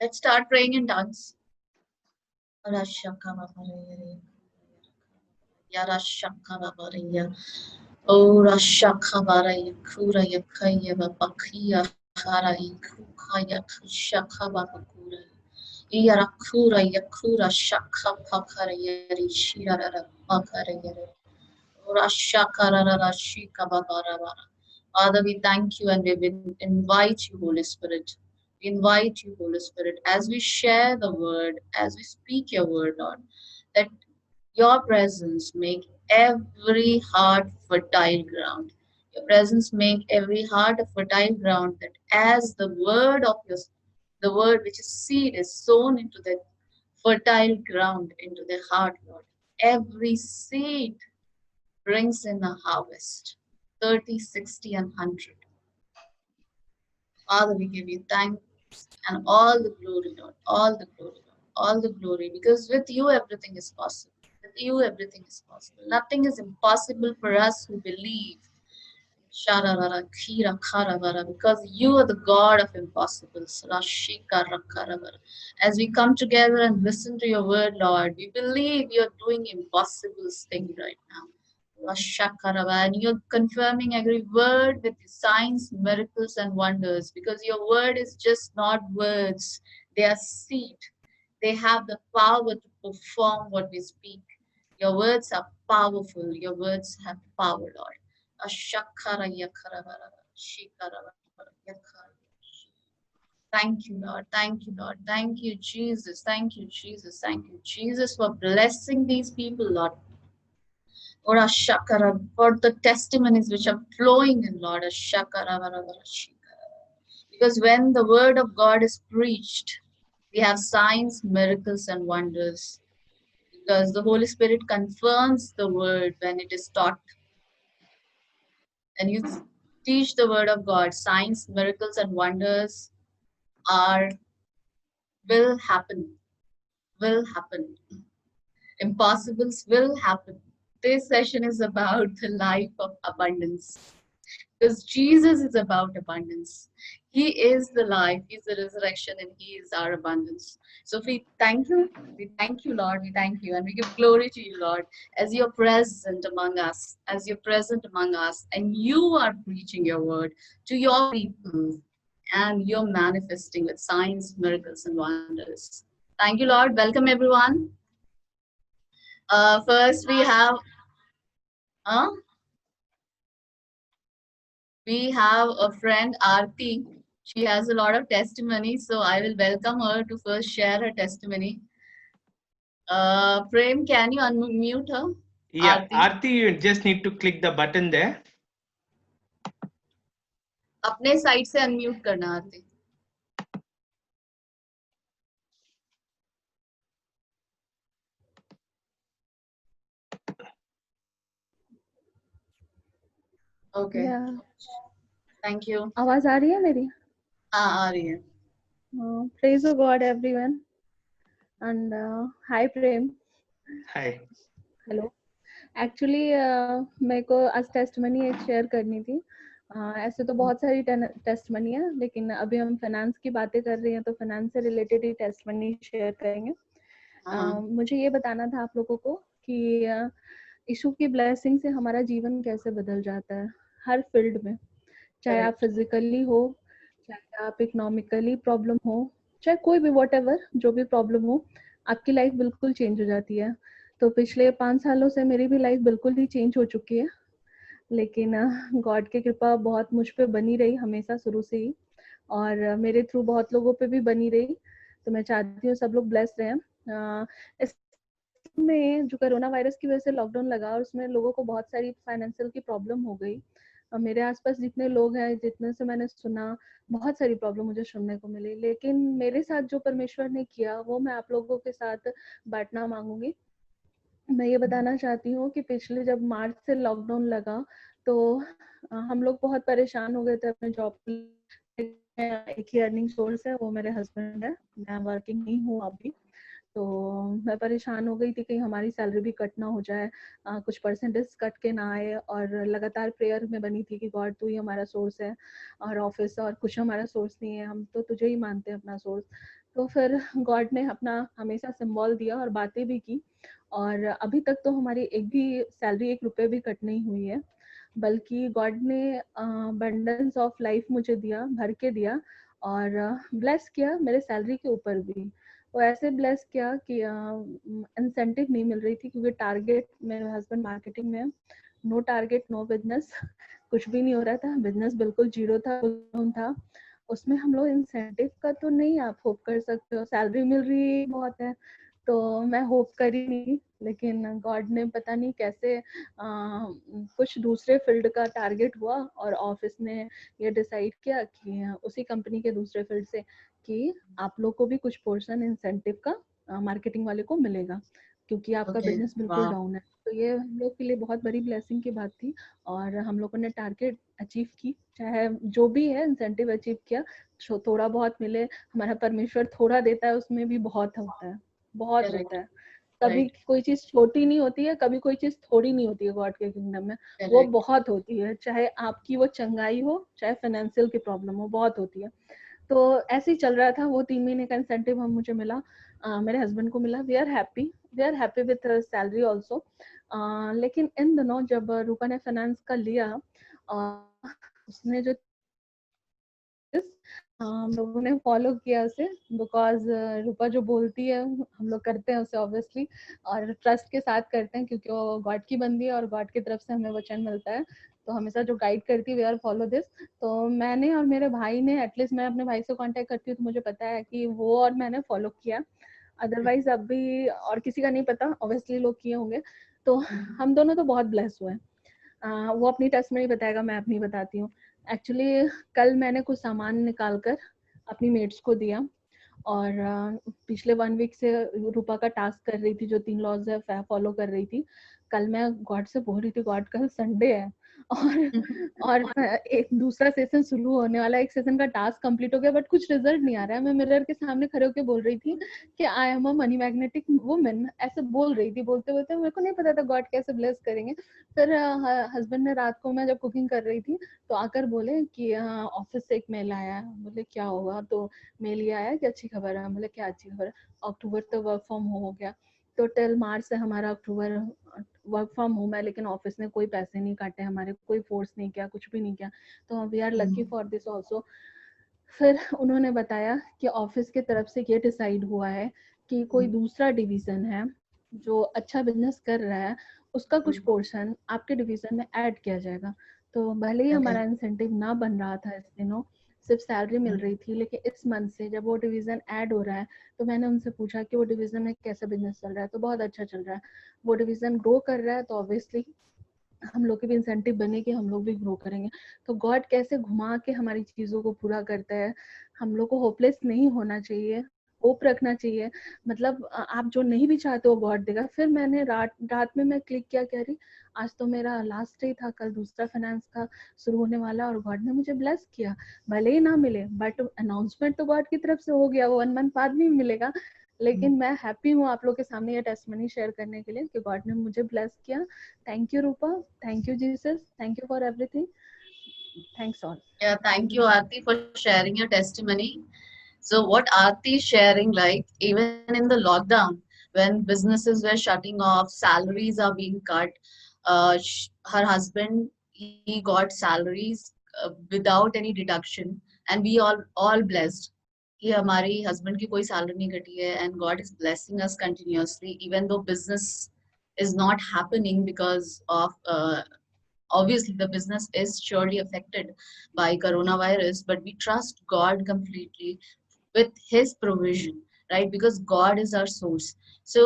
Let's start praying in tongues. Oh, Rashakabaraya Kuraya Kayava Bakia Harai Kukaya Kushakabakura. Yarakura Yakura Shaka Pakarayari Shirara Pakarayari. Rashakarara Shikababarabara. Father, we thank you and we invite you, Holy Spirit. We invite you, Holy Spirit, as we share the word, as we speak your word, Lord, that your presence make every heart fertile ground. Your presence make every heart a fertile ground, that as the word of your, the word which is seed is sown into the fertile ground, into the heart, Lord. Every seed brings in a harvest, 30, 60, and 100. Father, we give you thanks and all the glory, Lord, all the glory, Lord, all the glory, because with you everything is possible. With you everything is possible. Nothing is impossible for us who believe. Shararara, kira, karavara, because you are the God of impossibles. Rashika, rakaravara. As we come together and listen to your word, Lord, we believe you're doing impossible thing right now. Rashakarava, and you're confirming every word with signs, miracles, and wonders, because your word is just not words, they are seed. They have the power to perform what we speak. Your words are powerful. Your words have power, Lord. Ashakara yakaravara, shikaravara, yakara. Thank you, Lord. Thank you, Lord. Thank you, Jesus. Thank you, Jesus. Thank you, Jesus, for blessing these people, Lord. Or Ashakara, for the testimonies which are flowing in, Lord. Ashakara, because when the word of God is preached, we have signs, miracles, and wonders. Because the Holy Spirit confirms the word when it is taught. And you teach the word of God, signs, miracles, and wonders are will happen, will happen. Impossibles will happen. This session is about the life of abundance. Because Jesus is about abundance. He is the life, He's the resurrection, and He is our abundance. So we thank you, Lord, we thank you, and we give glory to you, Lord, as you're present among us, as you're present among us, and you are preaching your word to your people, and you're manifesting with signs, miracles, and wonders. Thank you, Lord. Welcome, everyone. First, uh, we have a friend, Aarti. She has a lot of testimony, so I will welcome her to first share her testimony. Prem, can you unmute her? Yeah, Aarti. Aarti, you just need to click the button there. अपने side से unmute करना आरती. Okay. या Thank you. आवाज आ रही है मेरी? हाँ आ रही है. Praise the God everyone and hi Prem. Hi. Hello. Actually मेरे को आज टेस्टमनी एक शेयर करनी थी. ऐसे तो बहुत सारी टेस्टमनी है, लेकिन अभी हम फाइनेंस की बातें कर रहे हैं तो फाइनेंस से रिलेटेड ही टेस्टमनी शेयर करेंगे. मुझे ये बताना था आप लोगों को कि यीशु की ब्लेसिंग से हमारा जीवन कैसे बदल जाता है हर फील्ड में, चाहे आप फिजिकली हो, चाहे आप इकोनॉमिकली प्रॉब्लम हो, चाहे कोई भी व्हाटएवर जो भी प्रॉब्लम हो, आपकी लाइफ बिल्कुल चेंज हो जाती है. तो पिछले 5 सालों से मेरी भी लाइफ बिल्कुल ही चेंज हो चुकी है, लेकिन गॉड की कृपा बहुत मुझ पे बनी रही हमेशा शुरू से ही, और मेरे थ्रू बहुत लोगों पे भी बनी रही. तो मैं चाहती हूँ सब लोग ब्लेस्ड रहें. इसमें जो कोरोना वायरस की वजह से लॉकडाउन लगा और उसमें लोगों को बहुत सारी फाइनेंशियल की प्रॉब्लम हो गई. मेरे आसपास जितने लोग हैं, जितने से मैंने सुना, बहुत सारी प्रॉब्लम मुझे सुनने को मिली, लेकिन मेरे साथ जो परमेश्वर ने किया वो मैं आप लोगों के साथ बांटना मांगूंगी. मैं ये बताना चाहती हूँ कि पिछले जब मार्च से लॉकडाउन लगा तो हम लोग बहुत परेशान हो गए थे अपने जॉब. एक ही अर्निंग सोर्स है, वो मेरे हस्बैंड है, मैं वर्किंग नहीं हूँ अभी. तो मैं परेशान हो गई थी कहीं हमारी सैलरी भी कट ना हो जाए, कुछ परसेंटेज कट के ना आए, और लगातार प्रेयर में बनी थी कि गॉड तू ही हमारा सोर्स है और ऑफिस और कुछ हमारा सोर्स नहीं है, हम तो तुझे ही मानते हैं अपना सोर्स। तो फिर गॉड ने अपना हमेशा सिंबल दिया और बातें भी की, और अभी तक तो हमारी एक भी सैलरी 1 रुपये भी कट नहीं हुई है, बल्कि गॉड ने बंडल्स ऑफ लाइफ मुझे दिया, भर के दिया, और ब्लेस किया मेरे सैलरी के ऊपर भी। वो ऐसे ब्लेस किया कि इंसेंटिव नहीं मिल रही थी, क्योंकि टारगेट, मेरे हस्बैंड मार्केटिंग में, नो टारगेट नो बिजनेस, कुछ भी नहीं हो रहा था, बिजनेस बिल्कुल जीरो था, डाउन था। उसमें हम लोग इंसेंटिव का तो नहीं आप होप कर सकते हो, सैलरी मिल रही बहुत है, तो मैं होप करी नहीं। लेकिन गॉड ने पता नहीं कैसे कुछ दूसरे फील्ड का टारगेट हुआ, और ऑफिस ने ये डिसाइड किया कि उसी कंपनी के दूसरे फील्ड से कि आप लोग को भी कुछ पोर्शन इंसेंटिव का मार्केटिंग वाले को मिलेगा, क्योंकि आपका Okay. बिजनेस बिल्कुल Wow. डाउन है। तो ये हम लोग के लिए बहुत बड़ी ब्लेसिंग की बात थी, और हम लोगों ने टारगेट अचीव की, चाहे जो भी है इंसेंटिव अचीव किया, थोड़ा बहुत मिले, हमारा परमेश्वर थोड़ा देता है उसमें भी बहुत होता है, बहुत Correct. होता है। कभी Right. कोई चीज छोटी नहीं होती है, कभी कोई चीज थोड़ी नहीं होती है गॉड के किंगडम में, वो Correct. बहुत होती है, चाहे आपकी वो चंगाई हो, चाहे फाइनेंशियल की प्रॉब्लम हो, बहुत होती है। तो ऐसे ही चल रहा था, वो 3 महीने का इंसेंटिव हम मुझे मिला, मेरे हस्बैंड को मिला, we are happy with salary also. लेकिन इन दिनों जब रूपा ने फाइनेंस का लिया, उसने जो हम लोगों ने फॉलो किया उसे, बिकॉज रूपा जो बोलती है हम लोग करते हैं उसे ऑब्वियसली, और ट्रस्ट के साथ करते हैं, क्योंकि वो गॉड की बंदी है और गॉड की तरफ से हमें वचन मिलता है, तो हमेशा जो गाइड करती है वी आर फॉलो दिस। तो मैंने और मेरे भाई ने, एटलीस्ट मैं अपने भाई से कांटेक्ट करती हूँ तो मुझे पता है कि वो और मैंने फॉलो किया, अदरवाइज अभी और किसी का नहीं पता, ऑब्वियसली लोग किए होंगे। तो हम दोनों तो बहुत ब्लेस हुए। वो अपनी टेस्ट में ही बताएगा, मैं अपनी बताती हूँ। एक्चुअली कल मैंने कुछ सामान निकाल कर अपनी मेट्स को दिया, और पिछले 1 वीक से रूपा का टास्क कर रही थी, जो 3 लॉज है फॉलो कर रही थी। कल मैं गॉड से बोल रही थी, गॉड कल संडे है और एक दूसरा सेशन शुरू होने वाला है, एक सेशन का टास्क कंप्लीट हो गया बट कुछ रिजल्ट नहीं आ रहा है। मैं मिरर के सामने खड़े होकर बोल रही थी कि I am a money magnetic women, ऐसे बोल रही थी। बोलते बोलते मेरे को नहीं पता था गॉड कैसे ब्लेस करेंगे। फिर हस्बैंड ने रात को, मैं जब कुकिंग कर रही थी तो आकर बोले कि ऑफिस से एक मेल आया है। बोले क्या हुआ? तो मेल ये आया कि अच्छी खबर है। बोले क्या अच्छी खबर है? अक्टूबर तो वर्क फ्रॉम होम हो गया, तो टिल मार्च से हमारा अक्टूबर वर्क फ्रॉम होम है, लेकिन ऑफिस ने कोई पैसे नहीं काटे हमारे, कोई फोर्स नहीं किया, कुछ भी नहीं किया, तो we are lucky for this also. फिर उन्होंने बताया कि ऑफिस की तरफ से ये डिसाइड हुआ है कि कोई दूसरा डिवीजन है जो अच्छा बिजनेस कर रहा है, उसका कुछ पोर्शन आपके डिवीजन में ऐड किया जाएगा। तो भले ही Okay. हमारा इंसेंटिव ना बन रहा था इस दिनों, सिर्फ सैलरी मिल रही थी, लेकिन इस मंथ से जब वो डिवीजन ऐड हो रहा है तो मैंने उनसे पूछा कि वो डिवीजन में कैसा बिजनेस चल रहा है, तो बहुत अच्छा चल रहा है। वो डिवीजन ग्रो कर रहा है, तो ऑब्वियसली हम लोग की भी इंसेंटिव बने कि हम लोग भी ग्रो करेंगे। तो गॉड कैसे घुमा के हमारी चीजों को पूरा करता है। हम लोग को होपलेस नहीं होना चाहिए, होप रखना चाहिए। मतलब आप जो नहीं भी चाहते हो गॉड देगा। फिर मैंने रात में मैं क्लिक किया, कह रही आज तो मेरा लास्ट डे था, कल दूसरा फाइनेंस का शुरू होने वाला, और गॉड ने मुझे ब्लेस किया। भले ही ना मिले बट अनाउंसमेंट तो गॉड की तरफ से हो गया, वो 1 मंथ बाद भी मिलेगा। लेकिन मैं हैप्पी हूँ आप लोग के सामने ये टेस्टमनी शेयर करने के लिए कि गॉड ने मुझे ब्लेस किया। Thank you Rupa, thank you Jesus, thank you for everything, thanks all. Yeah, thank you, Aarti, for sharing your testimony. So, what Aarti is sharing, like even in the lockdown, when businesses were shutting off, salaries are being cut. Her husband, he got salaries without any deduction, and we all blessed. कि हमारी husband की कोई salary नहीं कटी है, and God is blessing us continuously, even though business is not happening because of obviously the business is surely affected by coronavirus, but we trust God completely with his provision, right? Because God is our source. So,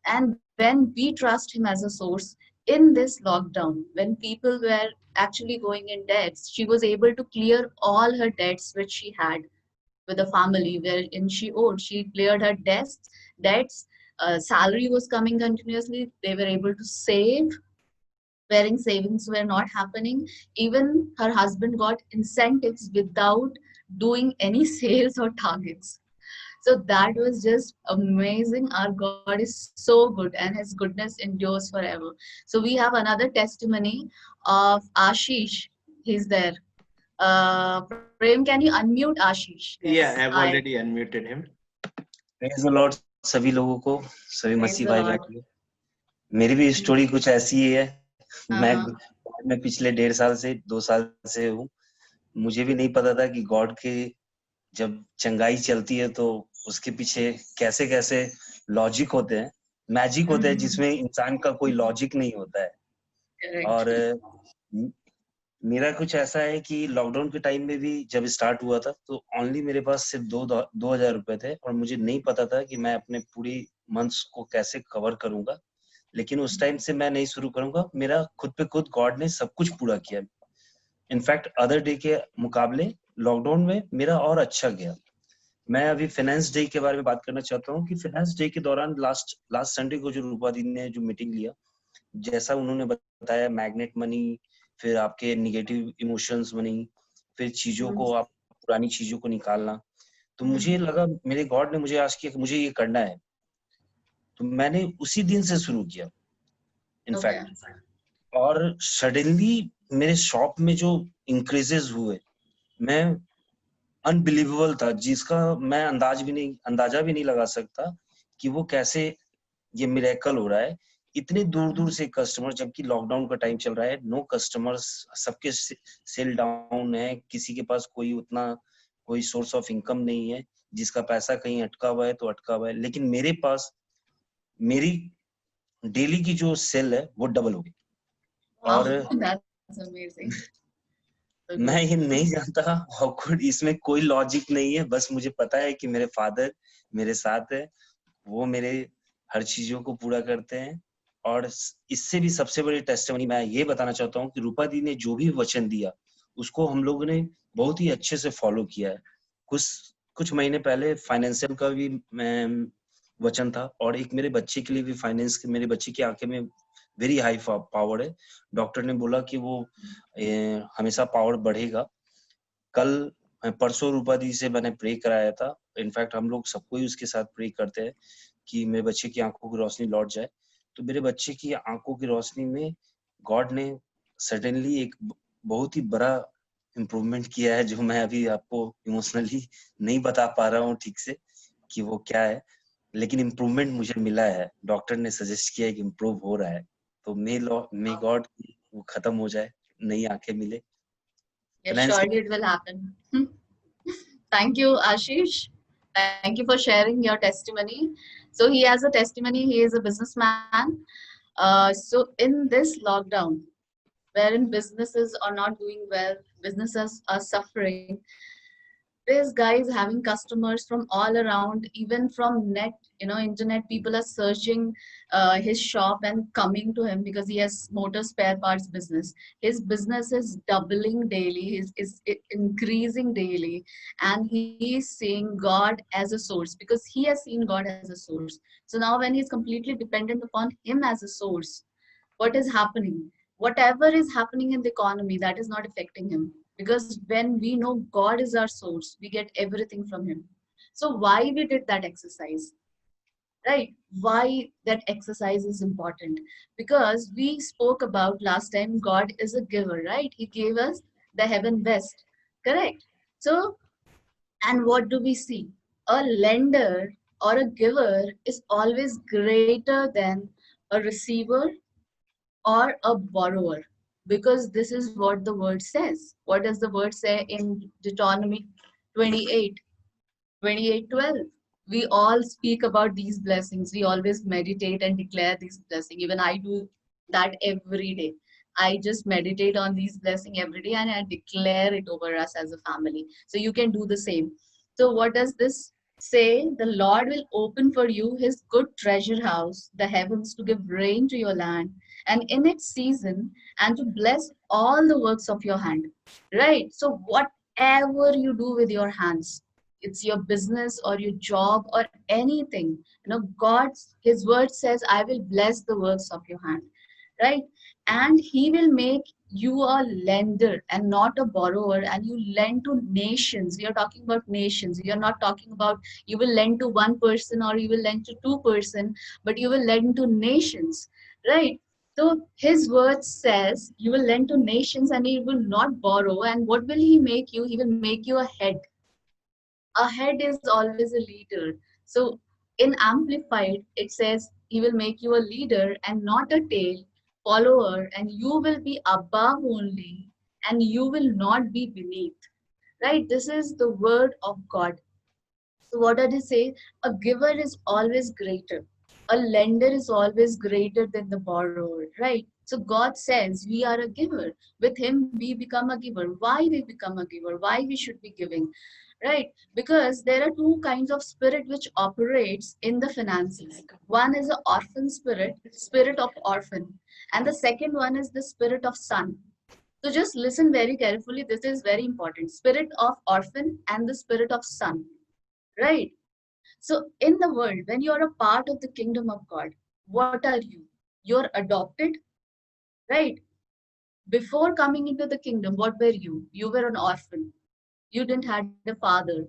and when we trust him as a source in this lockdown, when people were actually going in debts, she was able to clear all her debts which she had with the family wherein she owed. She cleared her debts. Salary was coming continuously. They were able to save wherein savings were not happening. Even her husband got incentives without doing any sales or targets. So that was just amazing. Our God is so good and his goodness endures forever. So we have another testimony of Ashish. He's there. Prem, can you unmute Ashish? Yes. Yeah, I've Hi. already unmuted him. Praise the Lord सभी लोगों को, सभी Praise Masih the भाई Lord. बहन को। मेरी भी story कुछ ऐसी ही है। Uh-huh. मैं पिछले 1.5 साल से 2 साल से हूँ। मुझे भी नहीं पता था कि गॉड के जब चंगाई चलती है तो उसके पीछे कैसे कैसे लॉजिक होते हैं, मैजिक होते हैं जिसमें इंसान का कोई लॉजिक नहीं होता है। Correct. और मेरा कुछ ऐसा है कि लॉकडाउन के टाइम में भी जब स्टार्ट हुआ था तो ओनली मेरे पास सिर्फ 2,000 रुपए थे और मुझे नहीं पता था कि मैं अपने पूरी मंथ्स को कैसे कवर करूंगा। लेकिन उस टाइम से मैं नहीं शुरू करूंगा, मेरा खुद पे खुद गॉड ने सब कुछ पूरा किया। इनफैक्ट अदर डे के मुकाबले लॉकडाउन में मेरा और अच्छा गया। मैं अभी फाइनेंस डे के बारे में बात करना चाहता हूँ कि फाइनेंस डे के दौरान लास्ट संडे को जो रूपा दी ने जो मीटिंग लिया, जैसा उन्होंने बताया मैग्नेट मनी, फिर आपके निगेटिव इमोशंस मनी, फिर चीजों को आप पुरानी चीजों को निकालना, तो मुझे लगा मेरे गॉड ने मुझे आज किया कि मुझे ये करना है, तो मैंने उसी दिन से शुरू किया इनफैक्ट। और सडनली मेरे शॉप में जो इंक्रीजेस हुए, मैं अनबिलीवेबल था, जिसका मैं अंदाजा भी नहीं लगा सकता कि वो कैसे ये मिरेकल हो रहा है। इतने दूर दूर से कस्टमर, जबकि लॉकडाउन का टाइम चल रहा है, नो कस्टमर्स, सबके सेल डाउन है, किसी के पास कोई सोर्स ऑफ इनकम नहीं है, जिसका पैसा कहीं अटका हुआ है तो अटका हुआ है। लेकिन मेरे पास मेरी डेली की जो सेल है वो डबल हो गई। और That's amazing. मैं ये नहीं जानता हाउ इसमें कोई लॉजिक नहीं है, बस मुझे पता है कि मेरे फादर मेरे साथ है, वो मेरे हर चीजों को पूरा करते हैं। और इससे भी सबसे बड़ी टेस्टिमनी मैं ये बताना चाहता हूँ कि रूपा दी ने जो भी वचन दिया उसको हम लोगों ने बहुत ही अच्छे से फॉलो किया है। कुछ महीने पहले फाइनेंशियल का भी वचन था, और एक मेरे बच्चे के लिए भी फाइनेंस, मेरे बच्चे की आंखें में वेरी हाई पावर है। डॉक्टर ने बोला कि वो हमेशा पावर बढ़ेगा। परसों रूपा दी से मैंने प्रे कराया था। इनफैक्ट हम लोग सबको ही उसके साथ प्रे करते हैं कि मेरे बच्चे की आंखों की रोशनी लौट जाए। तो मेरे बच्चे की आंखों की रोशनी में गॉड ने सडनली एक बहुत ही बड़ा इम्प्रूवमेंट किया है, जो मैं अभी आपको इमोशनली नहीं बता पा रहा हूँ ठीक से कि वो क्या है, लेकिन इम्प्रूवमेंट मुझे मिला है। डॉक्टर ने सजेस्ट किया है कि इम्प्रूव हो रहा है, तो मे गॉड वो खत्म हो जाए, नई आंखें मिले। Yes, surely it will happen. Thank you, Ashish. Thank you for sharing your testimony. So he has a testimony. He is a businessman. So in this lockdown, wherein businesses are not doing well, businesses are suffering, this guy is having customers from all around, even from internet. People are searching his shop and coming to him because he has motor spare parts business. His business is doubling daily, is increasing daily, and he is seeing God as a source because he has seen God as a source. So now when he's completely dependent upon him as a source, what is happening? Whatever is happening in the economy, that is not affecting him, because when we know God is our source, we get everything from him. So why we did that exercise, right? Why that exercise is important? Because we spoke about last time, God is a giver, right? He gave us the heaven best, correct? So, and what do we see? A lender or a giver is always greater than a receiver or a borrower, because this is what the word says. What does the word say in Deuteronomy 28, 28:12? We all speak about these blessings. We always meditate and declare these blessings. Even I do that every day. I just meditate on these blessings every day and I declare it over us as a family. So you can do the same. So what does this say? The Lord will open for you his good treasure house, the heavens, to give rain to your land and in its season, and to bless all the works of your hand. Right? So whatever you do with your hands, it's your business or your job or anything, his word says, I will bless the works of your hand, right? And he will make you are lender and not a borrower, and you lend to nations. We are talking about nations. We are not talking about you will lend to one person or you will lend to two-person, but you will lend to nations, right? So his word says you will lend to nations and you will not borrow. And what will he make you? He will make you a head. A head is always a leader. So in Amplified, it says he will make you a leader and not a tail, follower, and you will be above only, and you will not be beneath. Right? This is the word of God. So what did he say? A giver is always greater. A lender is always greater than the borrower, right? So God says we are a giver. With him, we become a giver. Why we become a giver? Why we should be giving? Right? Because there are two kinds of spirit which operates in the finances. One is the orphan spirit, spirit of orphan, and the second one is the spirit of son. So just listen very carefully. This is very important. Spirit of orphan and the spirit of son. Right? So in the world, when you are a part of the kingdom of God, what are you? You're adopted, right? Before coming into the kingdom, what were you? You were an orphan. You didn't have a father.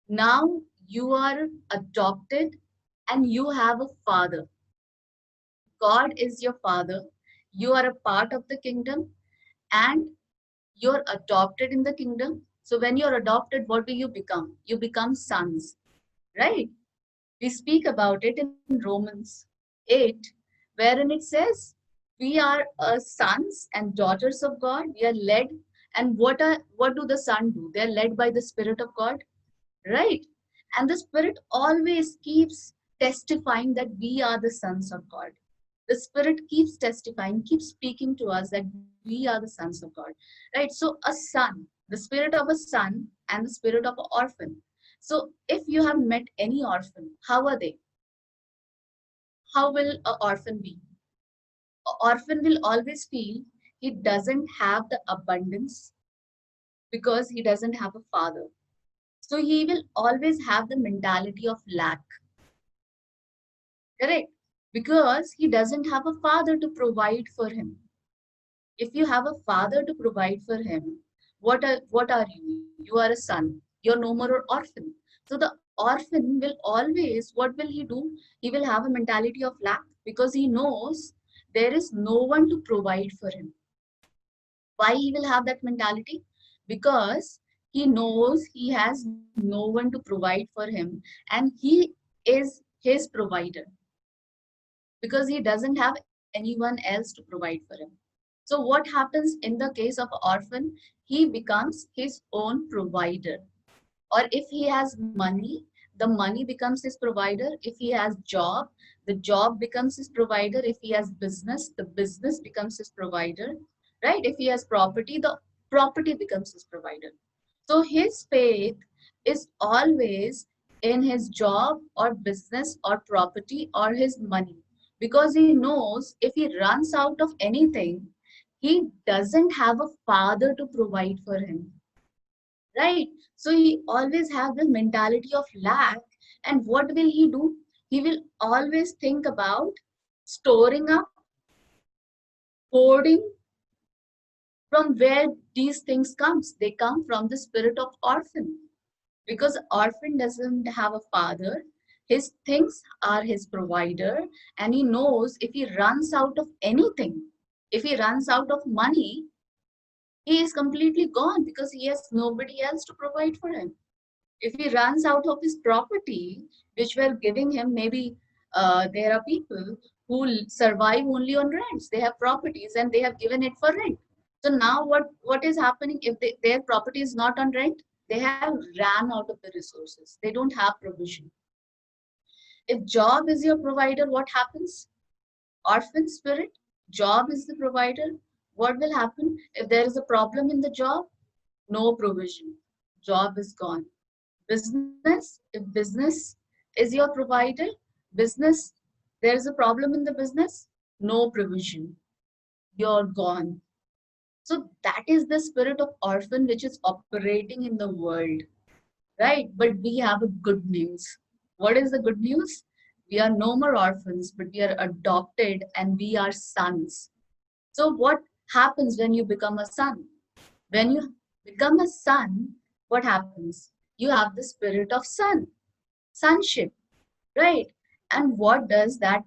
Now you are adopted and you have a father. God is your father. You are a part of the kingdom and you're adopted in the kingdom. So when you're adopted, what do you become? You become sons, right? We speak about it in Romans 8, wherein it says, we are sons and daughters of God. We are led. And what do the sons do? They are led by the Spirit of God, right? And the Spirit always keeps testifying that we are the sons of God. The Spirit keeps testifying, keeps speaking to us that we are the sons of God, right? So a son, the spirit of a son and the spirit of an orphan. So if you have met any orphan, how are they? How will an orphan be? An orphan will always feel he doesn't have the abundance because he doesn't have a father. So he will always have the mentality of lack, correct? Because he doesn't have a father to provide for him. If you have a father to provide for him, what are you? You are a son. You're no more an orphan. So the orphan will always, what will he do? He will have a mentality of lack because he knows there is no one to provide for him. Why he will have that mentality? Because he knows he has no one to provide for him and he is his provider because he doesn't have anyone else to provide for him. So what happens in the case of orphan? He becomes his own provider. Or if he has money, the money becomes his provider. If he has job, the job becomes his provider. If he has business, the business becomes his provider. Right? If he has property, the property becomes his provider. So his faith is always in his job or business or property or his money because he knows if he runs out of anything, he doesn't have a father to provide for him, right? So he always have the mentality of lack. And what will he do? He will always think about storing up, hoarding. From where these things comes? They come from the spirit of orphan. Because orphan doesn't have a father, his things are his provider, and he knows if he runs out of anything, if he runs out of money, he is completely gone because he has nobody else to provide for him. If he runs out of his property, which we're giving him, maybe there are people who survive only on rents. They have properties and they have given it for rent. So now what is happening if their property is not on rent? They have ran out of the resources. They don't have provision. If job is your provider, what happens? Orphan spirit, job is the provider. What will happen if there is a problem in the job? No provision. Job is gone. Business, if business is your provider, business, there is a problem in the business, no provision. You're gone. So that is the spirit of orphan which is operating in the world, right? But we have a good news. What is the good news? We are no more orphans, but we are adopted and we are sons. So what happens when you become a son. When you become a son, what happens? You have the spirit of sonship, right? And what does that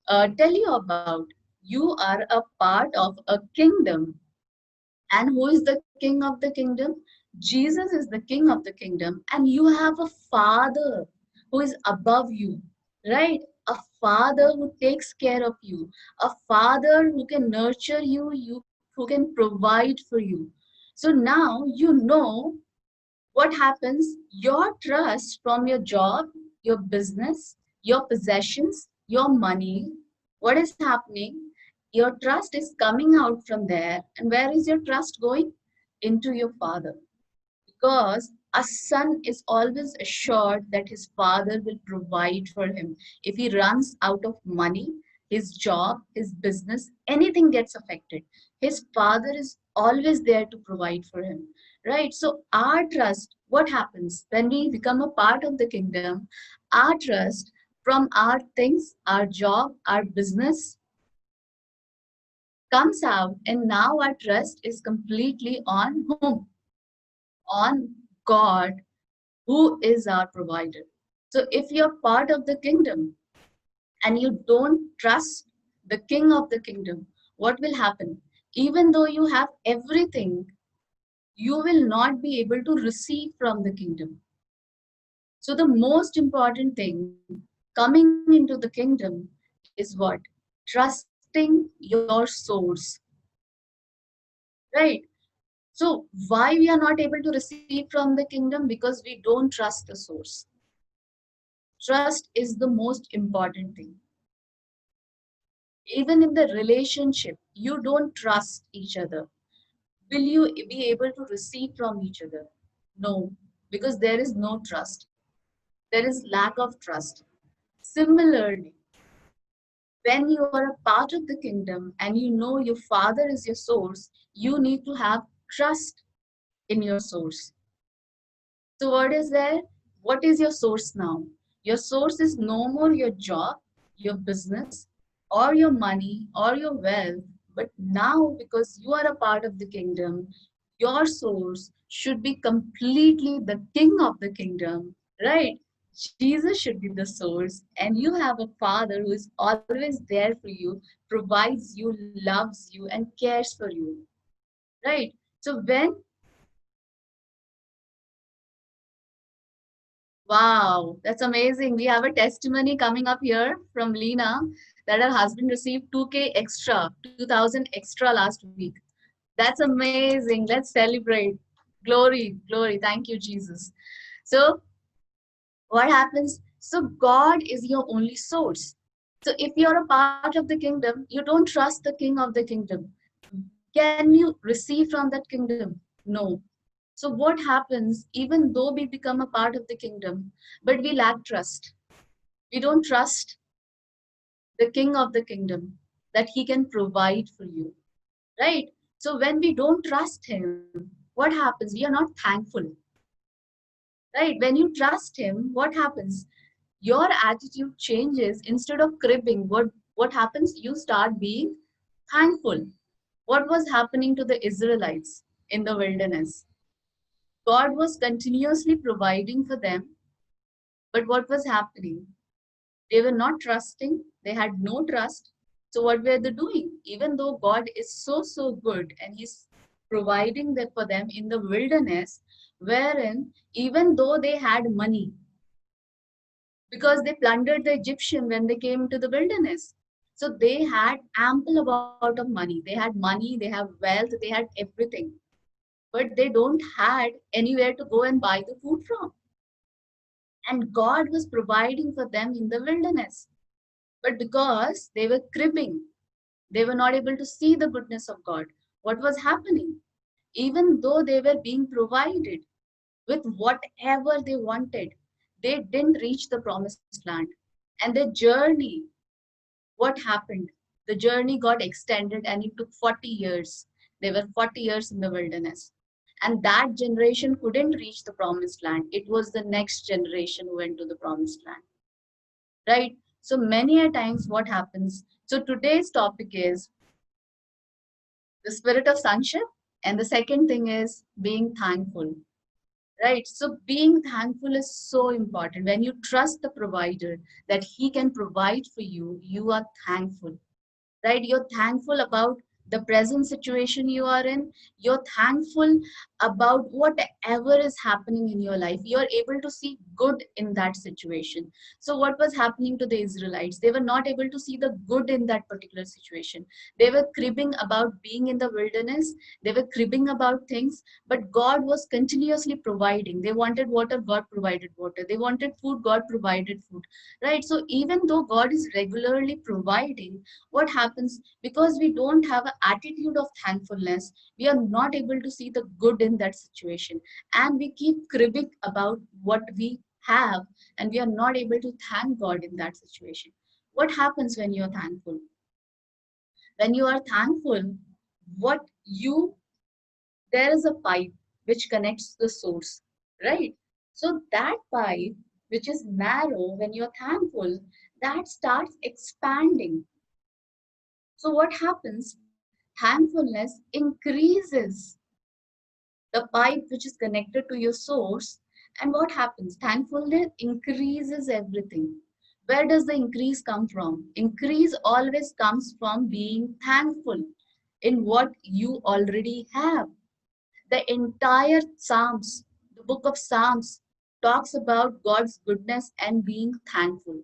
tell you about? You are a part of a kingdom. And who is the king of the kingdom? Jesus is the king of the kingdom, and you have a father who is above you, right? A father who takes care of you, a father who can nurture you, who can provide for you. So now you know what happens. Your trust from your job, your business, your possessions, your money, what is happening? Your trust is coming out from there. And where is your trust going? Into your father. Because a son is always assured that his father will provide for him. If he runs out of money, his job, his business, anything gets affected, his father is always there to provide for him, right? So our trust, what happens when we become a part of the kingdom? Our trust from our things, our job, our business comes out, and now our trust is completely on whom? On God, who is our provider. So if you're part of the kingdom and you don't trust the king of the kingdom, what will happen? Even though you have everything, you will not be able to receive from the kingdom. So the most important thing coming into the kingdom is what? Trusting your source, right? So why we are not able to receive from the kingdom? Because we don't trust the source. Trust is the most important thing. Even in the relationship, you don't trust each other. Will you be able to receive from each other? No, because there is no trust. There is lack of trust. Similarly, when you are a part of the kingdom and you know your father is your source, you need to have trust in your source. So what is there? What is your source now? Your source is no more your job, your business, or your money, or your wealth. But now, because you are a part of the kingdom, your source should be completely the king of the kingdom, right? Jesus should be the source, and you have a father who is always there for you, provides you, loves you, and cares for you, right? So when Wow, that's amazing. We have a testimony coming up here from Lena that her husband received 2K extra, 2000 extra last week. That's amazing. Let's celebrate. Glory, glory. Thank you, Jesus. So, what happens? So, God is your only source. So, if you're a part of the kingdom, you don't trust the king of the kingdom. Can you receive from that kingdom? No. So what happens, even though we become a part of the kingdom, but we lack trust? We don't trust the king of the kingdom that he can provide for you, right? So when we don't trust him, what happens? We are not thankful, right? When you trust him, what happens? Your attitude changes. Instead of cribbing, what happens? You start being thankful. What was happening to the Israelites in the wilderness? God was continuously providing for them, but what was happening? They were not trusting, they had no trust. So, what were they doing? Even though God is so, so good and He's providing that for them in the wilderness, wherein even though they had money, because they plundered the Egyptian when they came to the wilderness. So they had ample amount of money. They have wealth, they had everything, but they don't had anywhere to go and buy the food from. And God was providing for them in the wilderness. But because they were cribbing, they were not able to see the goodness of God. What was happening? Even though they were being provided with whatever they wanted, they didn't reach the promised land. And the journey, what happened? The journey got extended and it took 40 years. They were 40 years in the wilderness. And that generation couldn't reach the promised land. It was the next generation who went to the promised land, right? So many a times what happens? So today's topic is The spirit of sonship. And the second thing is being thankful. Right? So being thankful is so important. When you trust the provider that he can provide for you, you are thankful, right? You're thankful about the present situation you are in. You're thankful about whatever is happening in your life. You're able to see good in that situation. So what was happening to the Israelites? They were not able to see the good in that particular situation. They were cribbing about being in the wilderness. They were cribbing about things, but God was continuously providing. They wanted water, God provided water. They wanted food, God provided food, right? So even though God is regularly providing, what happens, because we don't have an attitude of thankfulness, we are not able to see the good in that situation, and we keep cribbing about what we have, and we are not able to thank God in that situation. What happens when you are thankful? When you are thankful, what you there is a pipe which connects the source, right? So that pipe, which is narrow, when you're thankful, that starts expanding. So what happens? Thankfulness increases the pipe which is connected to your source. And what happens? Thankfulness increases everything. Where does the increase come from? Increase always comes from being thankful in what you already have. The entire Psalms, the book of Psalms, talks about God's goodness and being thankful.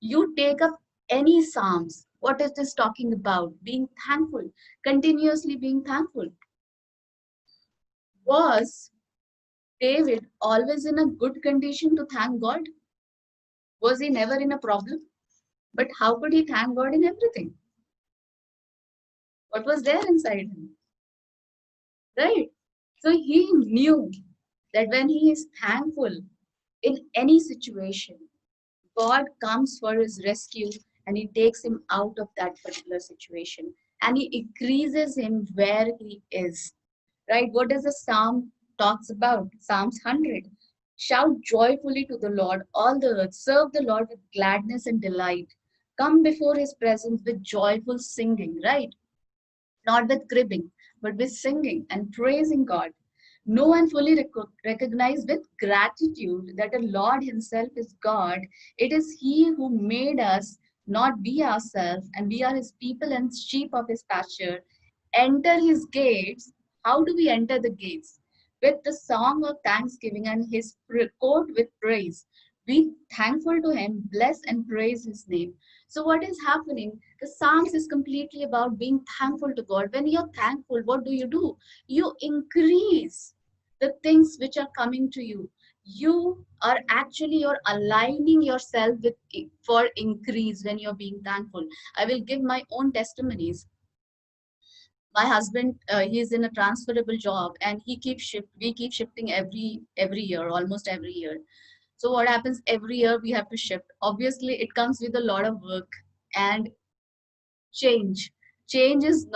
You take up any Psalms, what it is talking about? Being thankful, continuously being thankful. Was David always in a good condition to thank God? Was he never in a problem? But how could he thank God in everything? What was there inside him? Right? So he knew that when he is thankful in any situation, God comes for his rescue and he takes him out of that particular situation and he increases him where he is. Right? What does the psalm talks about? Psalms 100. Shout joyfully to the Lord, all the earth. Serve the Lord with gladness and delight. Come before his presence with joyful singing, right? Not with cribbing, but with singing and praising God. Know and fully recognize with gratitude that the Lord Himself is God. It is He who made us, not we ourselves, and we are His people and sheep of His pasture. Enter His gates. How do we enter the gates? With the song of thanksgiving and His court with praise. Be thankful to Him, bless and praise His name. So, what is happening? The Psalms is completely about being thankful to God. When you're thankful, what do? You increase the things which are coming to you. You are actually you're aligning yourself with for increase when you're being thankful. I will give my own testimonies. My husband, he is in a transferable job, and we keep shifting every year, almost every year. So what happens, every year we have to shift. Obviously it comes with a lot of work and change. Change is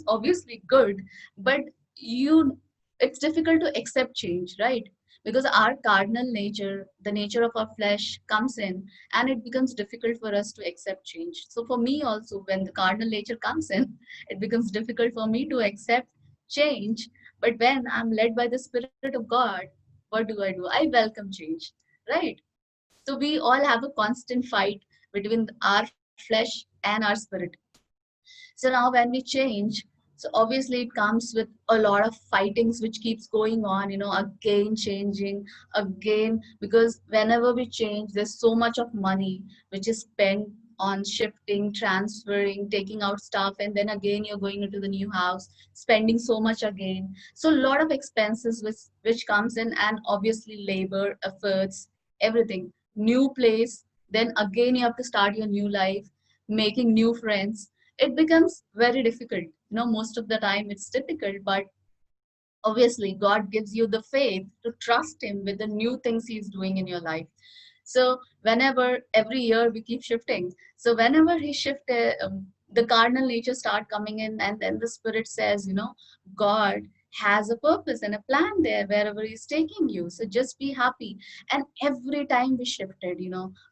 obviously good, but you it's difficult to accept change, right? Because our cardinal nature, the nature of our flesh comes in, and it becomes difficult for us to accept change. So for me also, when the cardinal nature comes in, it becomes difficult for me to accept change. But when I'm led by the Spirit of God, what do? I welcome change, right? So we all have a constant fight between our flesh and our spirit. So now when we change, so obviously it comes with a lot of fightings which keeps going on, again changing, again, because whenever we change, there's so much of money which is spent on shifting, transferring, taking out stuff, and then again you're going into the new house, spending so much again. So a lot of expenses which comes in, and obviously labor, efforts, everything. New place, then again you have to start your new life, making new friends. It becomes very difficult. Most of the time it's difficult, but obviously God gives you the faith to trust Him with the new things He's doing in your life. So whenever every year we keep shifting, so whenever He shifted, the cardinal nature start coming in, and then the Spirit says, God has a purpose and a plan there wherever He's taking you. So just be happy. And every time we shifted,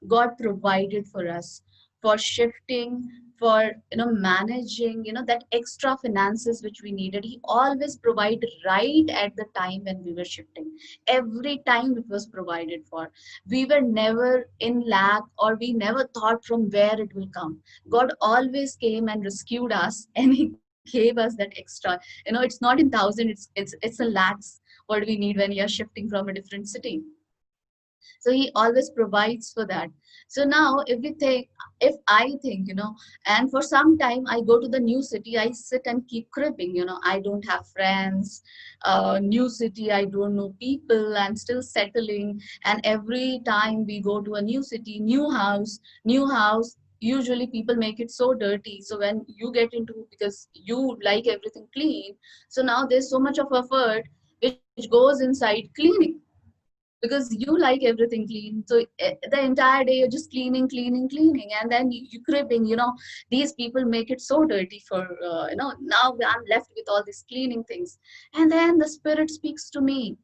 God provided for us. for shifting, for managing, that extra finances which we needed. He always provided right at the time when we were shifting. Every time it was provided for. We were never in lack, or we never thought from where it will come. God always came and rescued us, and He gave us that extra. It's not in thousand, it's a lakhs what we need when we are shifting from a different city. So He always provides for that. So now if I think, and for some time I go to the new city, I sit and keep cribbing. I don't have friends, new city, I don't know people, I'm still settling. And every time we go to a new city, new house, usually people make it so dirty. So when you get into, because you like everything clean, so now there's so much of effort which goes inside cleaning, because you like everything clean. So the entire day you're just cleaning, and then you cribbing. These people make it so dirty for now I'm left with all these cleaning things. And then the Spirit speaks to me,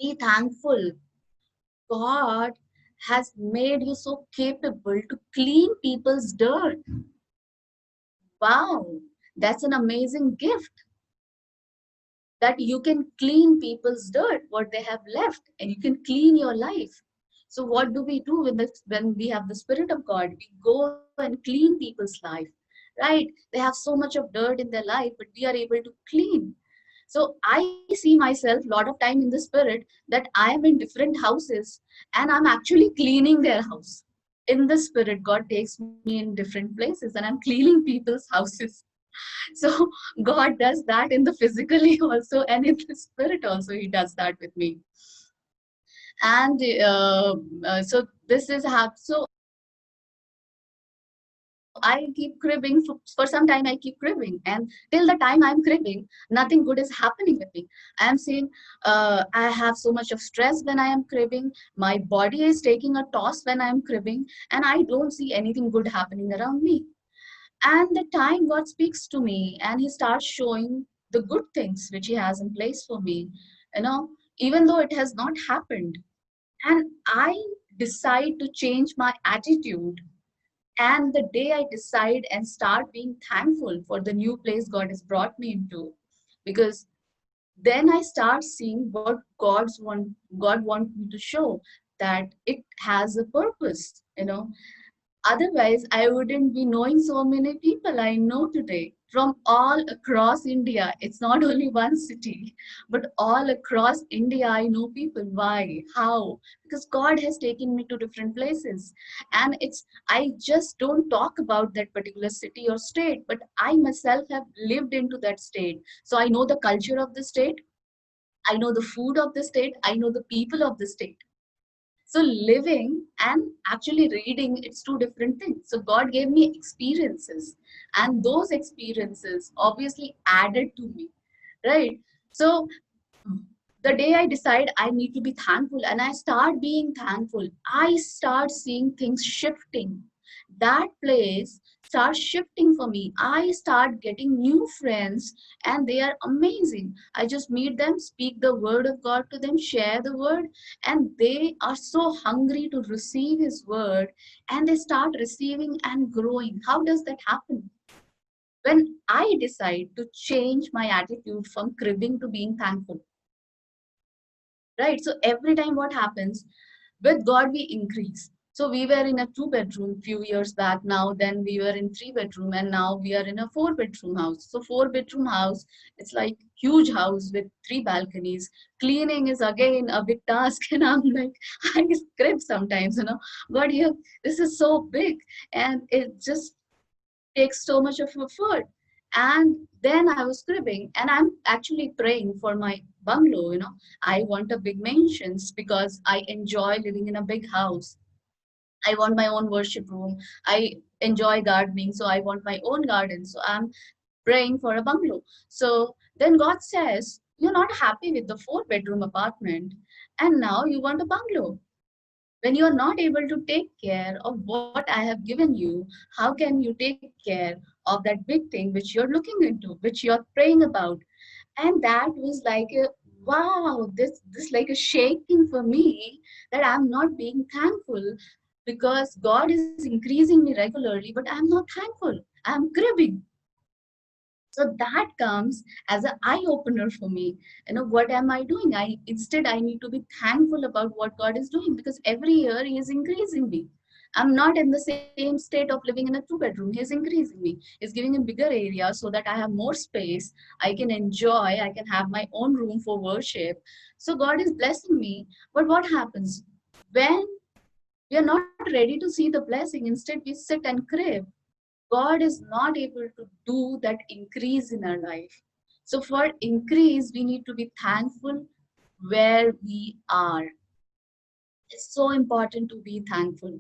be thankful. God has made you so capable to clean people's dirt. Wow, that's an amazing gift, that you can clean people's dirt, what they have left, and you can clean your life. So what do we do when we have the Spirit of God? We go and clean people's life, right? They have so much of dirt in their life, but we are able to clean. So I see myself a lot of time in the Spirit, that I am in different houses and I'm actually cleaning their house. In the Spirit, God takes me in different places and I'm cleaning people's houses. So God does that in the physically also, and in the Spirit also He does that with me. And so this is how. So I keep cribbing for some time. I keep cribbing, and till the time I'm cribbing, nothing good is happening with me. I am seeing I have so much of stress when I am cribbing. My body is taking a toss when I am cribbing, and I don't see anything good happening around me. And the time God speaks to me and He starts showing the good things which He has in place for me, you know, even though it has not happened. And I decide to change my attitude. And the day I decide and start being thankful for the new place God has brought me into, because then I start seeing what God wants me to show, that it has a purpose, Otherwise, I wouldn't be knowing so many people I know today from all across India. It's not only one city, but all across India, I know people. Why? How? Because God has taken me to different places. And I just don't talk about that particular city or state, but I myself have lived into that state. So I know the culture of the state. I know the food of the state. I know the people of the state. So living and actually reading, it's two different things. So God gave me experiences, and those experiences obviously added to me, right? So the day I decide I need to be thankful and I start being thankful, I start seeing things shifting. That place starts shifting for me. I start getting new friends and they are amazing. I just meet them, speak the word of God to them, share the word, and they are so hungry to receive His word and they start receiving and growing. How does that happen? When I decide to change my attitude from cribbing to being thankful. Right? So every time what happens, with God we increase. So we were in a 2-bedroom few years back now, then we were in 3-bedroom, and now we are in a 4-bedroom house. So 4-bedroom house, it's like huge house with 3 balconies. Cleaning is again a big task and I'm like, I scrape sometimes, but this is so big and it just takes so much of effort. And then I was scribbling and I'm actually praying for my bungalow. I want a big mansions because I enjoy living in a big house. I want my own worship room. I enjoy gardening, so I want my own garden. So I'm praying for a bungalow. So then God says, you're not happy with the 4-bedroom apartment and now you want a bungalow. When you are not able to take care of what I have given you, how can you take care of that big thing which you're looking into, which you're praying about? And that was like a wow, this like a shaking for me, that I'm not being thankful. because God is increasing me regularly, but I'm not thankful. I'm cribbing. So that comes as an eye opener for me. What am I doing? I need to be thankful about what God is doing, because every year He is increasing me. I'm not in the same state of living in a 2 bedroom. He's increasing me. He's giving a bigger area so that I have more space. I can enjoy. I can have my own room for worship. So God is blessing me. But what happens when we are not ready to see the blessing? Instead, we sit and crave. God is not able to do that increase in our life. So for increase, we need to be thankful where we are. It's so important to be thankful.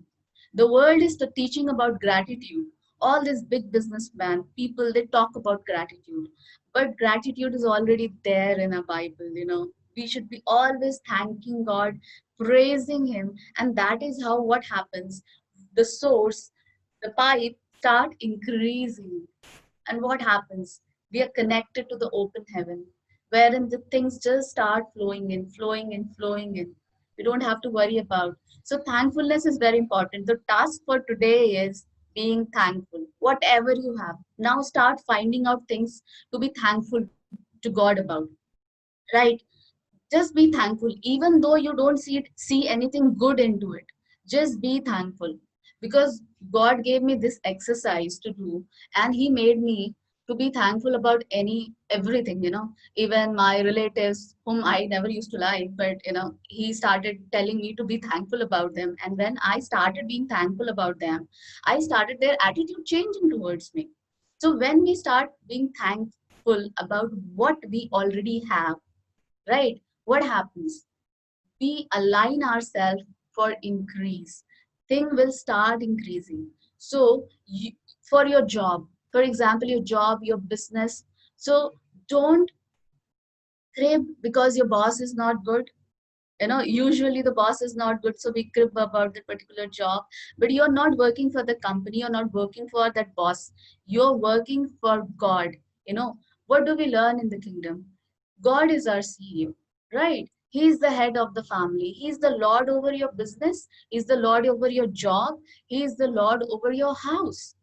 The world is the teaching about gratitude. All these big businessmen, people, they talk about gratitude. But gratitude is already there in a Bible. We should be always thanking God, praising Him, and that is how what happens. The source, the pipe start increasing. And what happens? We are connected to the open heaven, wherein the things just start flowing in, flowing in, flowing in. We don't have to worry about. So thankfulness is very important. The task for today is being thankful. Whatever you have, now start finding out things to be thankful to God about. Right? Just be thankful, even though you don't see anything good into it. Just be thankful, because God gave me this exercise to do, and He made me to be thankful about everything. Even my relatives whom I never used to like, but He started telling me to be thankful about them, and when I started being thankful about them, I started their attitude changing towards me. So when we start being thankful about what we already have, right, what happens? We align ourselves for increase. Thing will start increasing. So for your job, for example, your job, your business, so don't crib because your boss is not good. Usually the boss is not good, so we crib about that particular job. But you're not working for the company, you're not working for that boss, you're working for God. What do we learn in the kingdom? God is our CEO, right? He is the head of the family. He is the Lord over your business. He is the Lord over your job. He is the Lord over your house.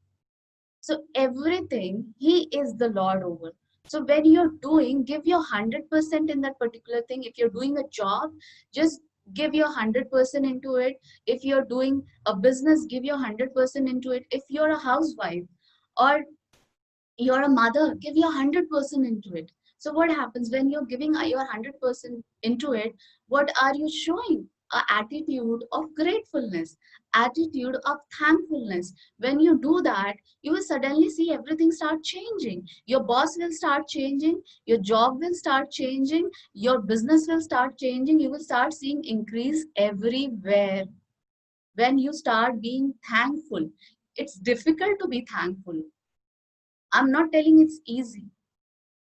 So everything He is the Lord over. So when you're doing, give your 100% in that particular thing. If you're doing a job, just give your 100% into it. If you're doing a business, give your 100% into it. If you're a housewife or you're a mother, give your 100% into it. So what happens when you're giving your 100% into it? What are you showing? A attitude of gratefulness, attitude of thankfulness. When you do that, you will suddenly see everything start changing. Your boss will start changing, your job will start changing, your business will start changing. You will start seeing increase everywhere when you start being thankful. It's difficult to be thankful. I'm not telling it's easy.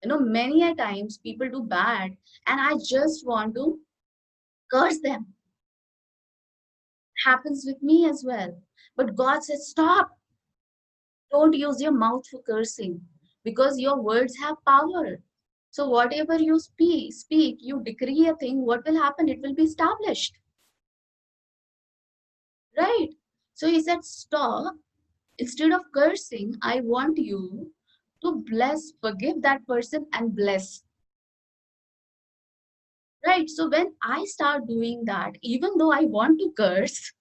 Many a times people do bad and I just want to curse them. Happens with me as well. But God says, stop. Don't use your mouth for cursing, because your words have power. So whatever you speak, you decree a thing, what will happen? It will be established. Right? So He said, stop. Instead of cursing, I want you to bless, forgive that person and bless. Right? So when I start doing that, even though I want to curse,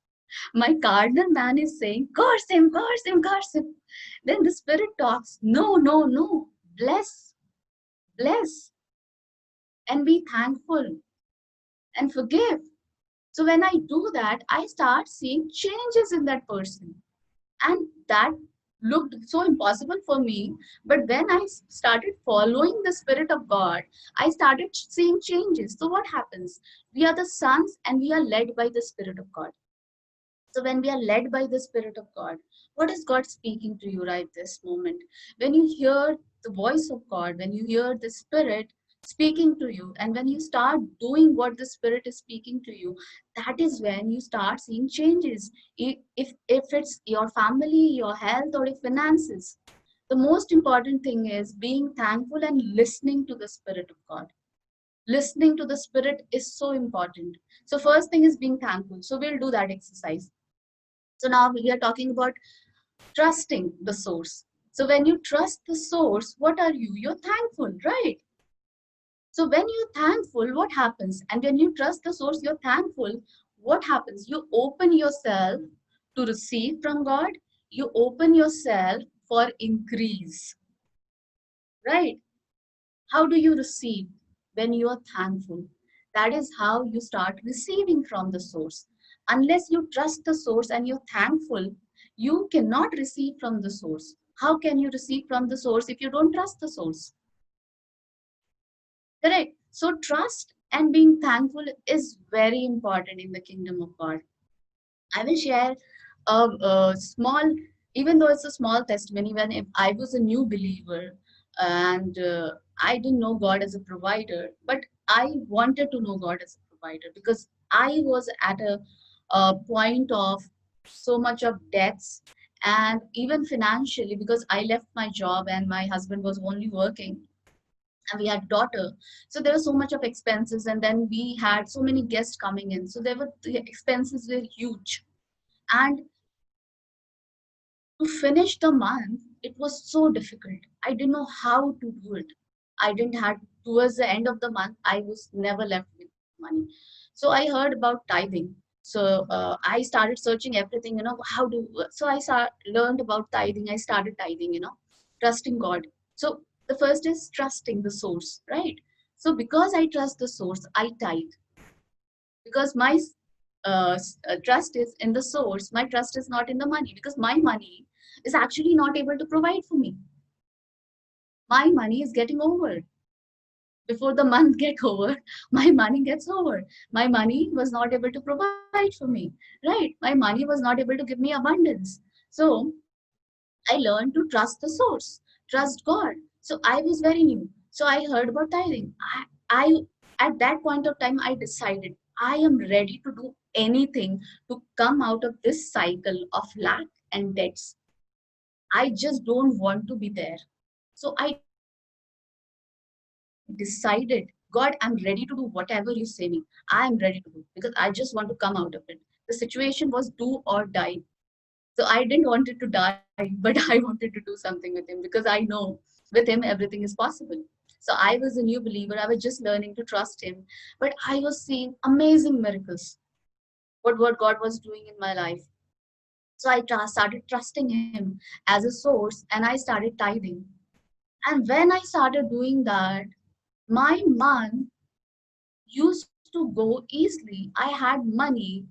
my cardinal man is saying, curse him, curse him, curse him. Then the spirit talks, no, no, no, bless, bless, and be thankful and forgive. So when I do that, I start seeing changes in that person. And that looked so impossible for me. But when I started following the Spirit of God, I started seeing changes. So what happens? We are the sons and we are led by the Spirit of God. So when we are led by the Spirit of God, what is God speaking to you right this moment? When you hear the voice of God, when you hear the Spirit speaking to you, and when you start doing what the Spirit is speaking to you, that is when you start seeing changes. If it's your family, your health, or your finances, the most important thing is being thankful and listening to the Spirit of God. Listening to the Spirit is so important. So first thing is being thankful. So we'll do that exercise. So now we are talking about trusting the source. So when you trust the source, what are you? You're thankful, right? So when you're thankful, what happens? And when you trust the source, you're thankful, what happens? You open yourself to receive from God. You open yourself for increase, right? How do you receive? When you are thankful. That is how you start receiving from the source. Unless you trust the source and you're thankful, you cannot receive from the source. How can you receive from the source if you don't trust the source? Correct. So trust and being thankful is very important in the kingdom of God. I will share a small, even though it's a small testimony, when if I was a new believer and I didn't know God as a provider, but I wanted to know God as a provider because I was at a point of so much of debts and even financially because I left my job and my husband was only working and we had daughter, so there was so much of expenses and then we had so many guests coming in, so there were the expenses were huge. And to finish the month, it was so difficult. I didn't know how to do it. I didn't have, towards the end of the month, I was never left with money. So I heard about tithing. So I started searching everything, how do, so learned about tithing. I started tithing, trusting God. So the first is trusting the source, right? So because I trust the source, I tithe because my trust is in the source. My trust is not in the money because my money is actually not able to provide for me. My money is getting over. Before the month get over, my money gets over. My money was not able to provide for me, right? My money was not able to give me abundance. So I learned to trust the source, trust God. So I was very new. So I heard about tithing. I at that point of time I decided I am ready to do anything to come out of this cycle of lack and debts. I just don't want to be there. So I decided, God, I'm ready to do whatever you say me. I am ready to do because I just want to come out of it. The situation was do or die. So I didn't want it to die, but I wanted to do something with him because I know with him everything is possible. So I was a new believer. I was just learning to trust him, but I was seeing amazing miracles. What God was doing in my life. So I started trusting him as a source and I started tithing. And when I started doing that, my month used to go easily. I had money,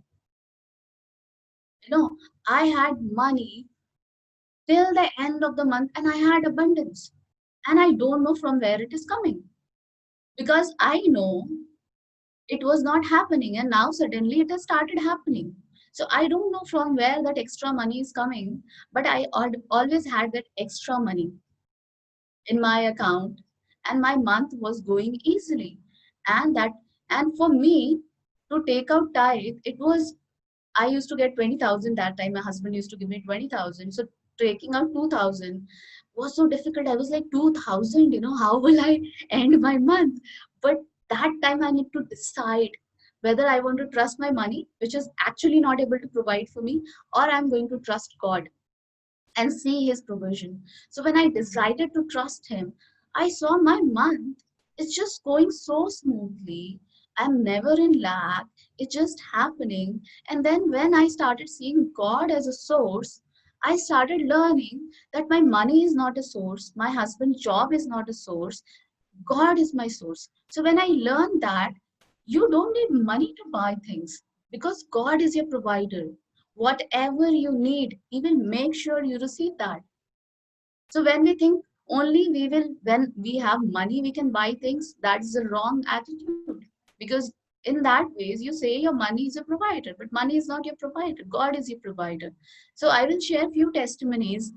I had money till the end of the month and I had abundance. And I don't know from where it is coming because I know it was not happening and now suddenly it has started happening. So I don't know from where that extra money is coming, but I always had that extra money in my account and my month was going easily. And that and for me to take out tithe, it was, I used to get 20,000 that time. My husband used to give me 20,000. So taking out 2,000 was so difficult. I was like, 2,000, how will I end my month? But that time I need to decide whether I want to trust my money, which is actually not able to provide for me, or I'm going to trust God and see his provision. So when I decided to trust him, I saw my month is just going so smoothly. I'm never in lack. It's just happening. And then when I started seeing God as a source, I started learning that my money is not a source, my husband's job is not a source, God is my source. So when I learned that you don't need money to buy things because God is your provider. Whatever you need, He will make sure you receive that. So when we think only we will, when we have money, we can buy things, that's the wrong attitude. Because in that ways, you say your money is a provider, but money is not your provider. God is your provider. So I will share few testimonies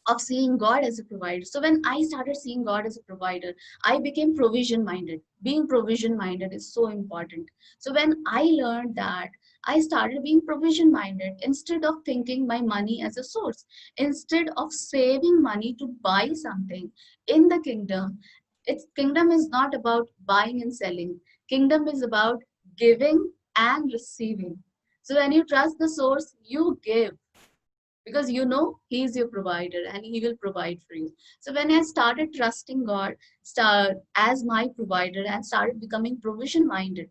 of seeing God as a provider. So when I started seeing God as a provider, I became provision minded. Being provision minded is so important. So when I learned that, I started being provision minded instead of thinking my money as a source. Instead of saving money to buy something in the kingdom, its kingdom is not about buying and selling. Kingdom is about giving and receiving. So when you trust the source, you give, because you know he is your provider and he will provide for you. So when I started trusting God as my provider and started becoming provision minded,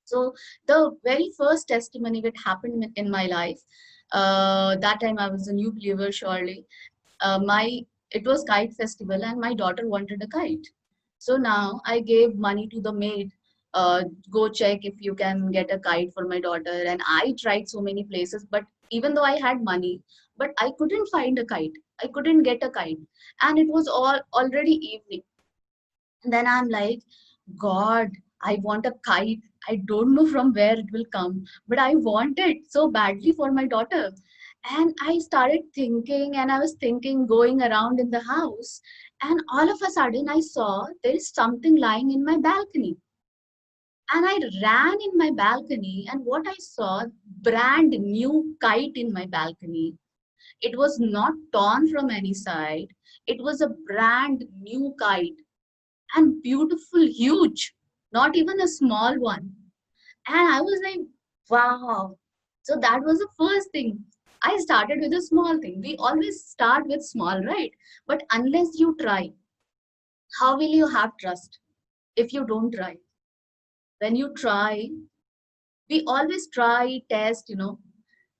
so the very first testimony that happened in my life, that time I was a new believer, surely. My It was kite festival and my daughter wanted a kite. So now I gave money to the maid. Go check if you can get a kite for my daughter. And I tried so many places, but even though I had money, but I couldn't find a kite. I couldn't get a kite, and it was all already evening. And then I'm like, God, I want a kite. I don't know from where it will come, but I want it so badly for my daughter. And I started thinking, and I was thinking, going around in the house, and all of a sudden I saw there is something lying in my balcony. And I ran in my balcony, and what I saw, brand new kite in my balcony. It was not torn from any side. It was a brand new kite, and beautiful, huge, not even a small one. And I was like, wow. So that was the first thing. I started with a small thing. We always start with small, right? But unless you try, how will you have trust if you don't try? When you try, we always try, test,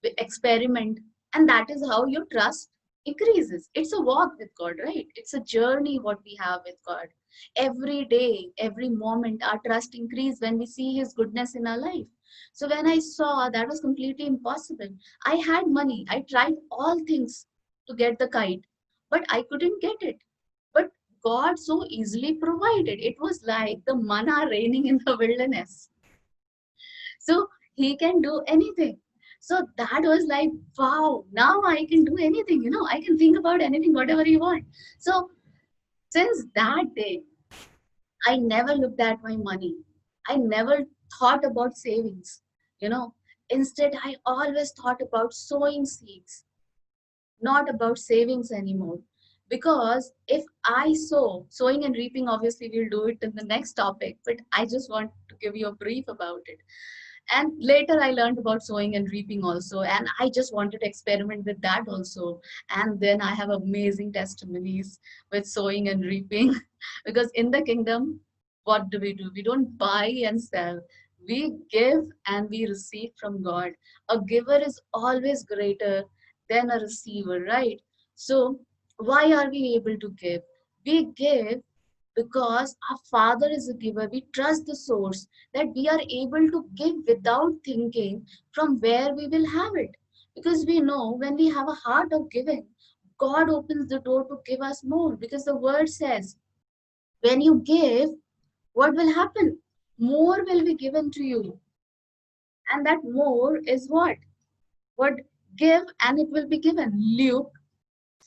we experiment, and that is how your trust increases. It's a walk with God, right? It's a journey what we have with God. Every day, every moment, our trust increases when we see His goodness in our life. So when I saw that was completely impossible, I had money. I tried all things to get the kite, but I couldn't get it. But God so easily provided. It was like the manna raining in the wilderness. So He can do anything. So that was like, wow, now I can do anything, I can think about anything, whatever you want. So since that day, I never looked at my money. I never thought about savings, you know. Instead, I always thought about sowing seeds, not about savings anymore. Because if I sowing and reaping, obviously we'll do it in the next topic, but I just want to give you a brief about it. And later I learned about sowing and reaping also, and I just wanted to experiment with that also. And then I have amazing testimonies with sowing and reaping. Because in the kingdom, what do? We don't buy and sell, we give and we receive from God. A giver is always greater than a receiver, right? So why are we able to give? We give because our Father is a giver. We trust the source, that we are able to give without thinking from where we will have it. Because we know when we have a heart of giving, God opens the door to give us more. Because the word says, when you give, what will happen? More will be given to you. And that more is what? What? Give and it will be given. Luke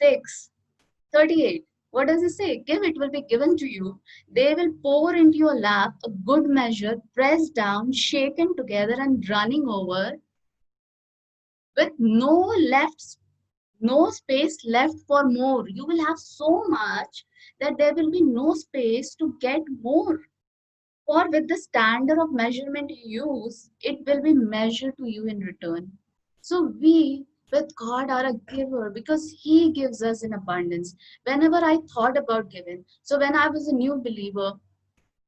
6:38. What does it say? Give, it will be given to you. They will pour into your lap a good measure, pressed down, shaken together, and running over, with no space left for more. You will have so much that there will be no space to get more. For with the standard of measurement you use, it will be measured to you in return. So we with God are a giver because He gives us in abundance. Whenever I thought about giving, so when I was a new believer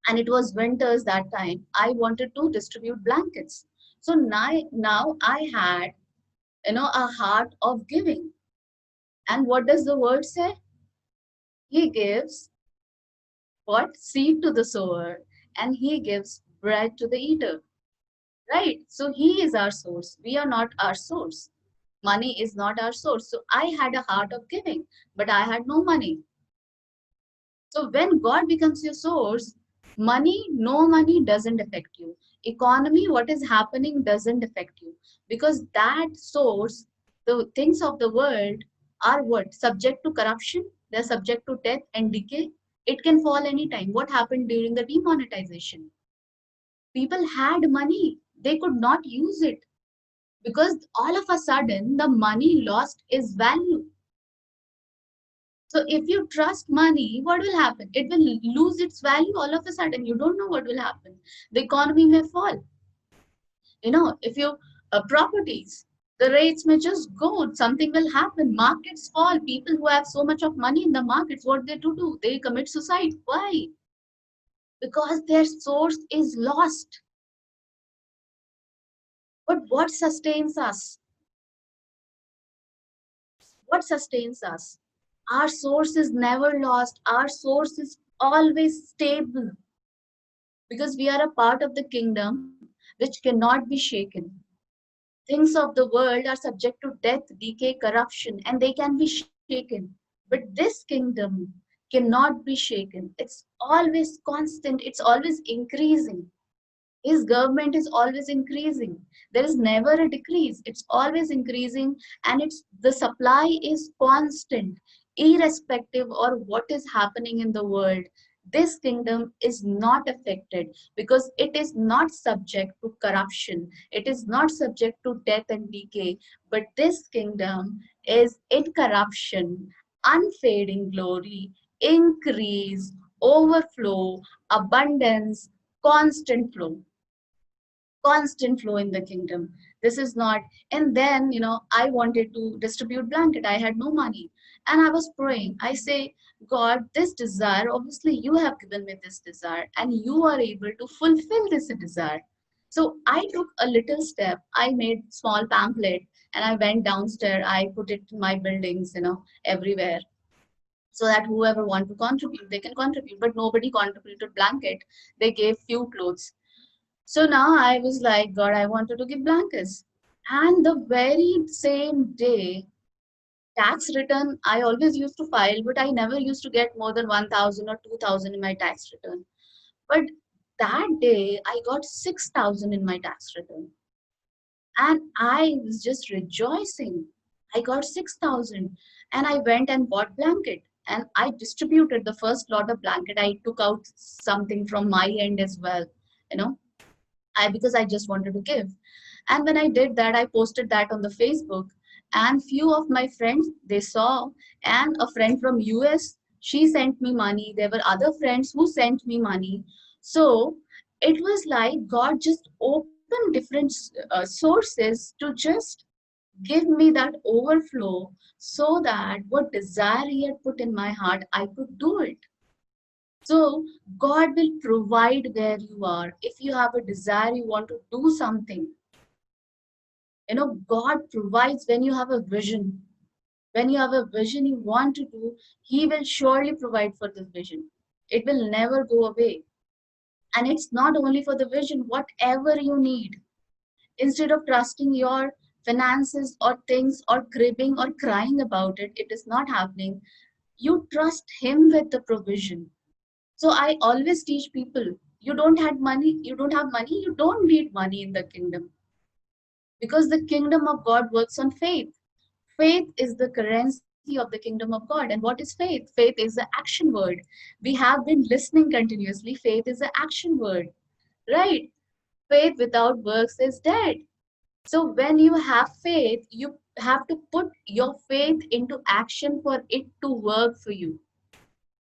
and it was winters that time, I wanted to distribute blankets. So now I had, a heart of giving. And what does the word say? He gives what? Seed to the sower, and He gives bread to the eater. Right? So He is our source. We are not our source. Money is not our source. So I had a heart of giving, but I had no money. So when God becomes your source, no money doesn't affect you. Economy, what is happening doesn't affect you. Because that source, the things of the world are what? Subject to corruption, they're subject to death and decay. It can fall anytime. What happened during the demonetization? People had money, they could not use it because all of a sudden the money lost its value. So if you trust money, what will happen? It will lose its value all of a sudden. You don't know what will happen. The economy may fall. If you properties. The rates may just go, something will happen, markets fall. People who have so much of money in the markets, what they do? They commit suicide. Why? Because their source is lost. But what sustains us? What sustains us? Our source is never lost. Our source is always stable because we are a part of the kingdom which cannot be shaken. Things of the world are subject to death, decay, corruption, and they can be shaken. But this kingdom cannot be shaken. It's always constant, it's always increasing. His government is always increasing. There is never a decrease. It's always increasing, and it's the supply is constant, irrespective of what is happening in the world. This kingdom is not affected because it is not subject to corruption. It is not subject to death and decay. But this kingdom is incorruption, unfading glory, increase, overflow, abundance, constant flow in the kingdom. This is not. And then, I wanted to distribute blanket. I had no money, and I was praying. I say, God, this desire, obviously you have given me this desire, and you are able to fulfill this desire. So I took a little step. I made small pamphlet, and I went downstairs. I put it in my buildings, everywhere, so that whoever want to contribute, they can contribute. But nobody contributed blanket. They gave few clothes. So now I was like, God, I wanted to give blankets. And the very same day, tax return, I always used to file, but I never used to get more than 1,000 or 2,000 in my tax return. But that day, I got 6,000 in my tax return. And I was just rejoicing. I got 6,000. And I went and bought blanket. And I distributed the first lot of blanket. I took out something from my end as well, you know because I just wanted to give. And when I did that, I posted that on the Facebook, and few of my friends, they saw, and a friend from US, she sent me money. There were other friends who sent me money. So it was like God just opened different sources to just give me that overflow, so that what desire He had put in my heart, I could do it. So God will provide where you are. If you have a desire, you want to do something, God provides when you have a vision. When you have a vision you want to do, He will surely provide for this vision. It will never go away. And it's not only for the vision, whatever you need. Instead of trusting your finances or things or cribbing or crying about it, it is not happening. You trust Him with the provision. So I always teach people, you don't have money, you don't need money in the kingdom. Because the kingdom of God works on faith. Faith is the currency of the kingdom of God. And what is faith? Faith is the action word. We have been listening continuously. Faith is the action word, right? Faith without works is dead. So when you have faith, you have to put your faith into action for it to work for you.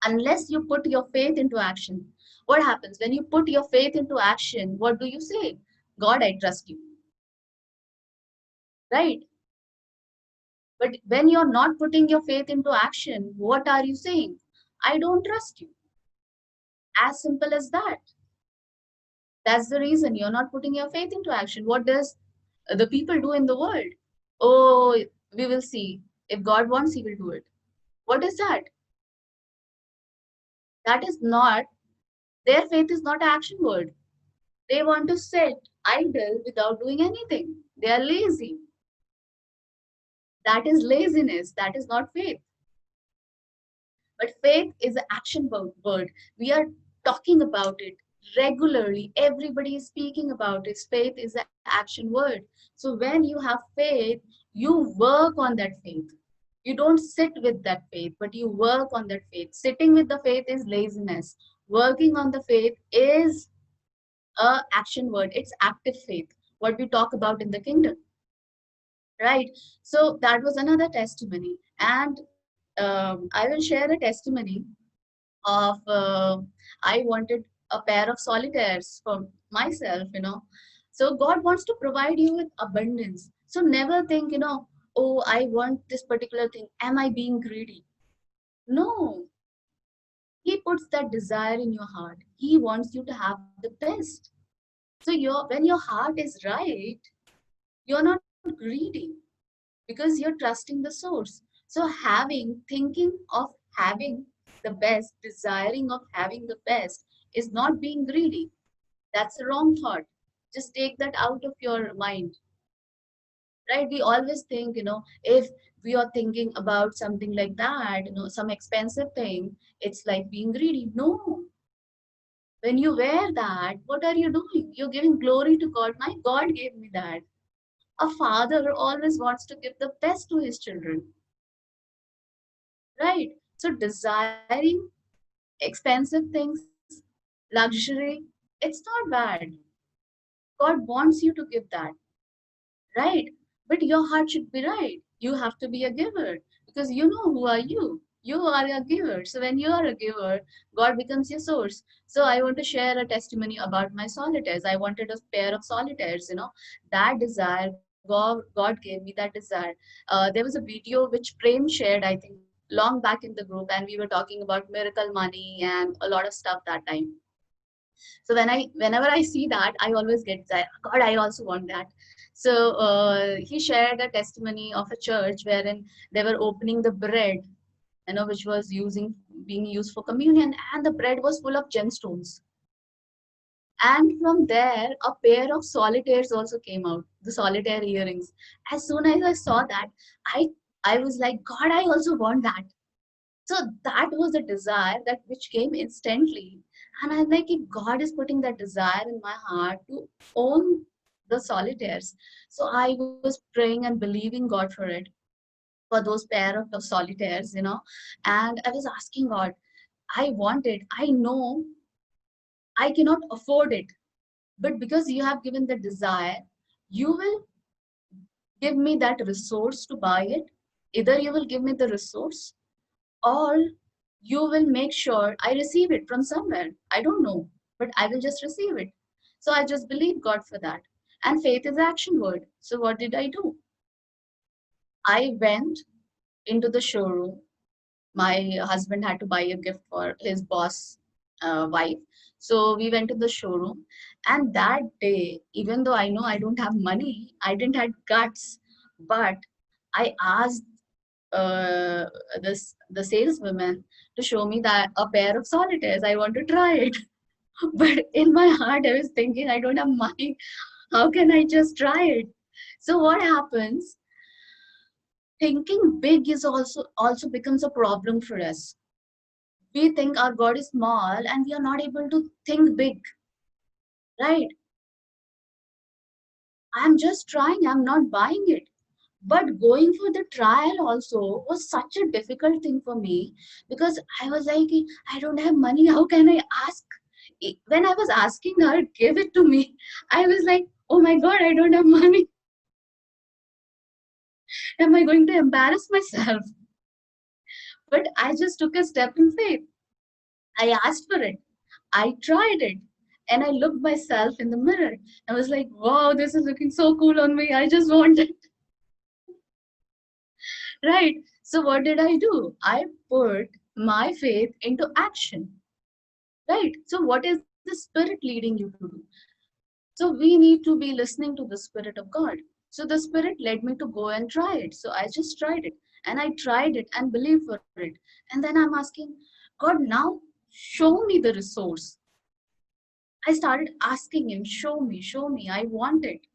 Unless you put your faith into action, what happens? When you put your faith into action, what do you say? God, I trust you, right? But when you're not putting your faith into action, what are you saying? I don't trust you. As simple as that. That's the reason you're not putting your faith into action. What does the people do in the world? Oh, we will see. If God wants, He will do it. What is that? That is not, their faith is not an action word. They want to sit idle without doing anything. They are lazy. That is laziness. That is not faith. But faith is an action word. We are talking about it regularly. Everybody is speaking about it. Faith is an action word. So when you have faith, you work on that faith. You don't sit with that faith, but you work on that faith. Sitting with the faith is laziness. Working on the faith is a action word. It's active faith, what we talk about in the kingdom, right? So that was another testimony. And I will share a testimony of I wanted a pair of solitaires for myself. So God wants to provide you with abundance. So never think, oh, I want this particular thing. Am I being greedy? No. He puts that desire in your heart. He wants you to have the best. So when your heart is right, you're not greedy because you're trusting the source. So thinking of having the best, desiring of having the best is not being greedy. That's a wrong thought. Just take that out of your mind, right? We always think, if we are thinking about something like that, some expensive thing, it's like being greedy. No. When you wear that, what are you doing? You're giving glory to God. My God gave me that. A father always wants to give the best to his children, right? So desiring expensive things, luxury, it's not bad. God wants you to give that, right? But your heart should be right. You have to be a giver because you know who are you. You are a giver. So when you are a giver, God becomes your source. So I want to share a testimony about my solitaires. I wanted a pair of solitaires, that desire. God gave me that desire. There was a video which Prem shared, I think, long back in the group, and we were talking about miracle money and a lot of stuff that time. So whenever I see that, I always get that, God, I also want that. So he shared a testimony of a church wherein they were opening the bread, which was being used for communion, and the bread was full of gemstones. And from there, a pair of solitaires also came out, the solitaire earrings. As soon as I saw that, I I was like, God, I also want that. So that was a desire that which came instantly. And I'm like, if God is putting that desire in my heart to own the solitaires. So I was praying and believing God for it, for those pair of solitaires, and I was asking God, I want it. I know I cannot afford it, but because you have given the desire, you will give me that resource to buy it. Either you will give me the resource, or you will make sure I receive it from somewhere. I don't know, but I will just receive it. So I just believe God for that. And faith is action word. So what did I do? I went into the showroom. My husband had to buy a gift for his boss wife. So we went to the showroom. And that day, even though I know I don't have money, I didn't have guts, but I asked uh, the saleswoman to show me that a pair of solitaires. I want to try it. But in my heart, I was thinking, I don't have money. How can I just try it? So what happens? Thinking big is also becomes a problem for us. We think our God is small and we are not able to think big, right? I'm just trying, I'm not buying it. But going for the trial also was such a difficult thing for me because I was like, I don't have money. How can I ask? When I was asking her, give it to me. I was like, oh my God, I don't have money. Am I going to embarrass myself? But I just took a step in faith. I asked for it. I tried it. And I looked myself in the mirror. I was like, wow, this is looking so cool on me. I just want it. Right. So what did I do? I put my faith into action. Right. So what is the spirit leading you to do? So we need to be listening to the spirit of God. So the spirit led me to go and try it. So I just tried it. And I tried it and believed for it. And then I'm asking, God, now show me the resource. I started asking him, show me. I want it.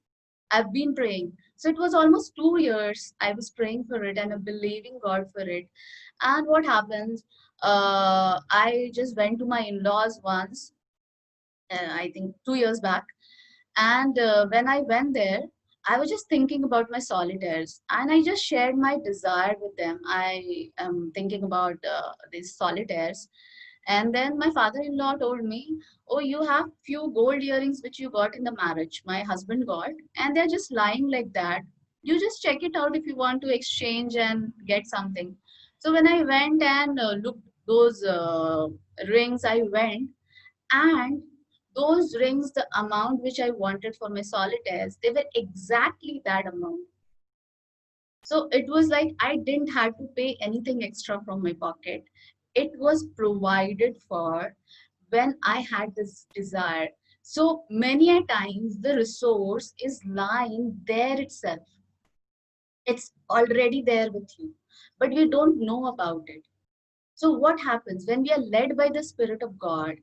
I've been praying. So it was almost 2 years I was praying for it and believing God for it. And what happens? I just went to my in-laws once, I think 2 years back. And when I went there, I was just thinking about my solitaires and I just shared my desire with them. I am thinking about these solitaires. And then my father-in-law told me, oh, you have few gold earrings which you got in the marriage. My husband got, and they're just lying like that. You just check it out if you want to exchange and get something. So when I went and looked those rings, I went, and Those rings, the amount which I wanted for my solitaires, they were exactly that amount. So it was like I didn't have to pay anything extra from my pocket. It was provided for when I had this desire. So many a times the resource is lying there itself. It's already there with you, but we don't know about it. So what happens when we are led by the Spirit of God?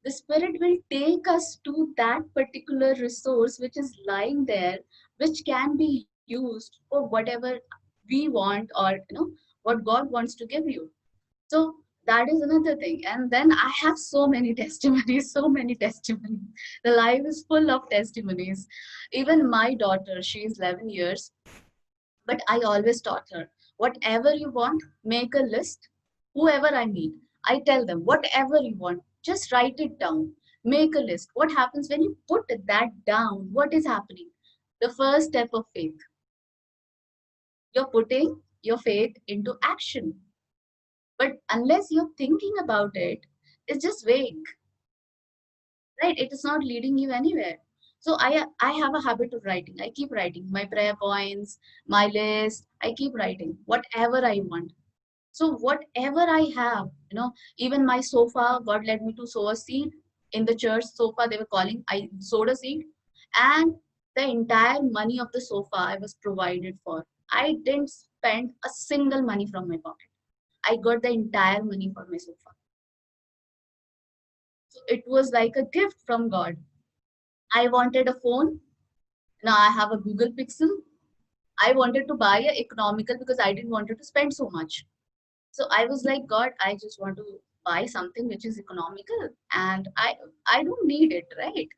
The Spirit will take us to that particular resource which is lying there, which can be used for whatever we want, or what God wants to give you. So that is another thing. And then I have so many testimonies, so many testimonies. The life is full of testimonies. Even my daughter, she is 11 years, but I always taught her, whatever you want, make a list. Whoever I meet, I tell them, whatever you want, just write it down. Make a list. What happens when you put that down? What is happening? The first step of faith. You're putting your faith into action. But unless you're thinking about it, it's just vague, right? It is not leading you anywhere. So I have a habit of writing. I keep writing my prayer points, my list. I keep writing whatever I want. So whatever I have, even my sofa, God led me to sow a seed in the church sofa. They were calling. I sowed a seed, and the entire money of the sofa I was provided for. I didn't spend a single money from my pocket. I got the entire money for my sofa. So it was like a gift from God. I wanted a phone. Now I have a Google Pixel. I wanted to buy a economical because I didn't want to spend so much. So I was like, God, I just want to buy something which is economical, and I don't need it, right?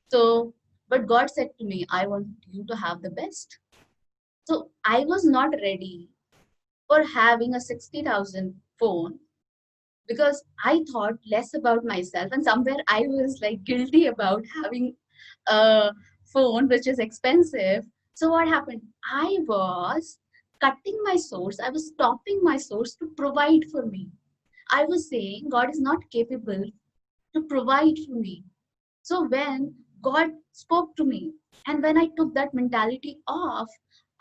So, but God said to me, I want you to have the best. So I was not ready for having a 60,000 phone because I thought less about myself, and somewhere I was like guilty about having a phone which is expensive. So what happened? I was cutting my source, I was stopping my source to provide for me. I was saying God is not capable to provide for me. So when God spoke to me, and when I took that mentality off,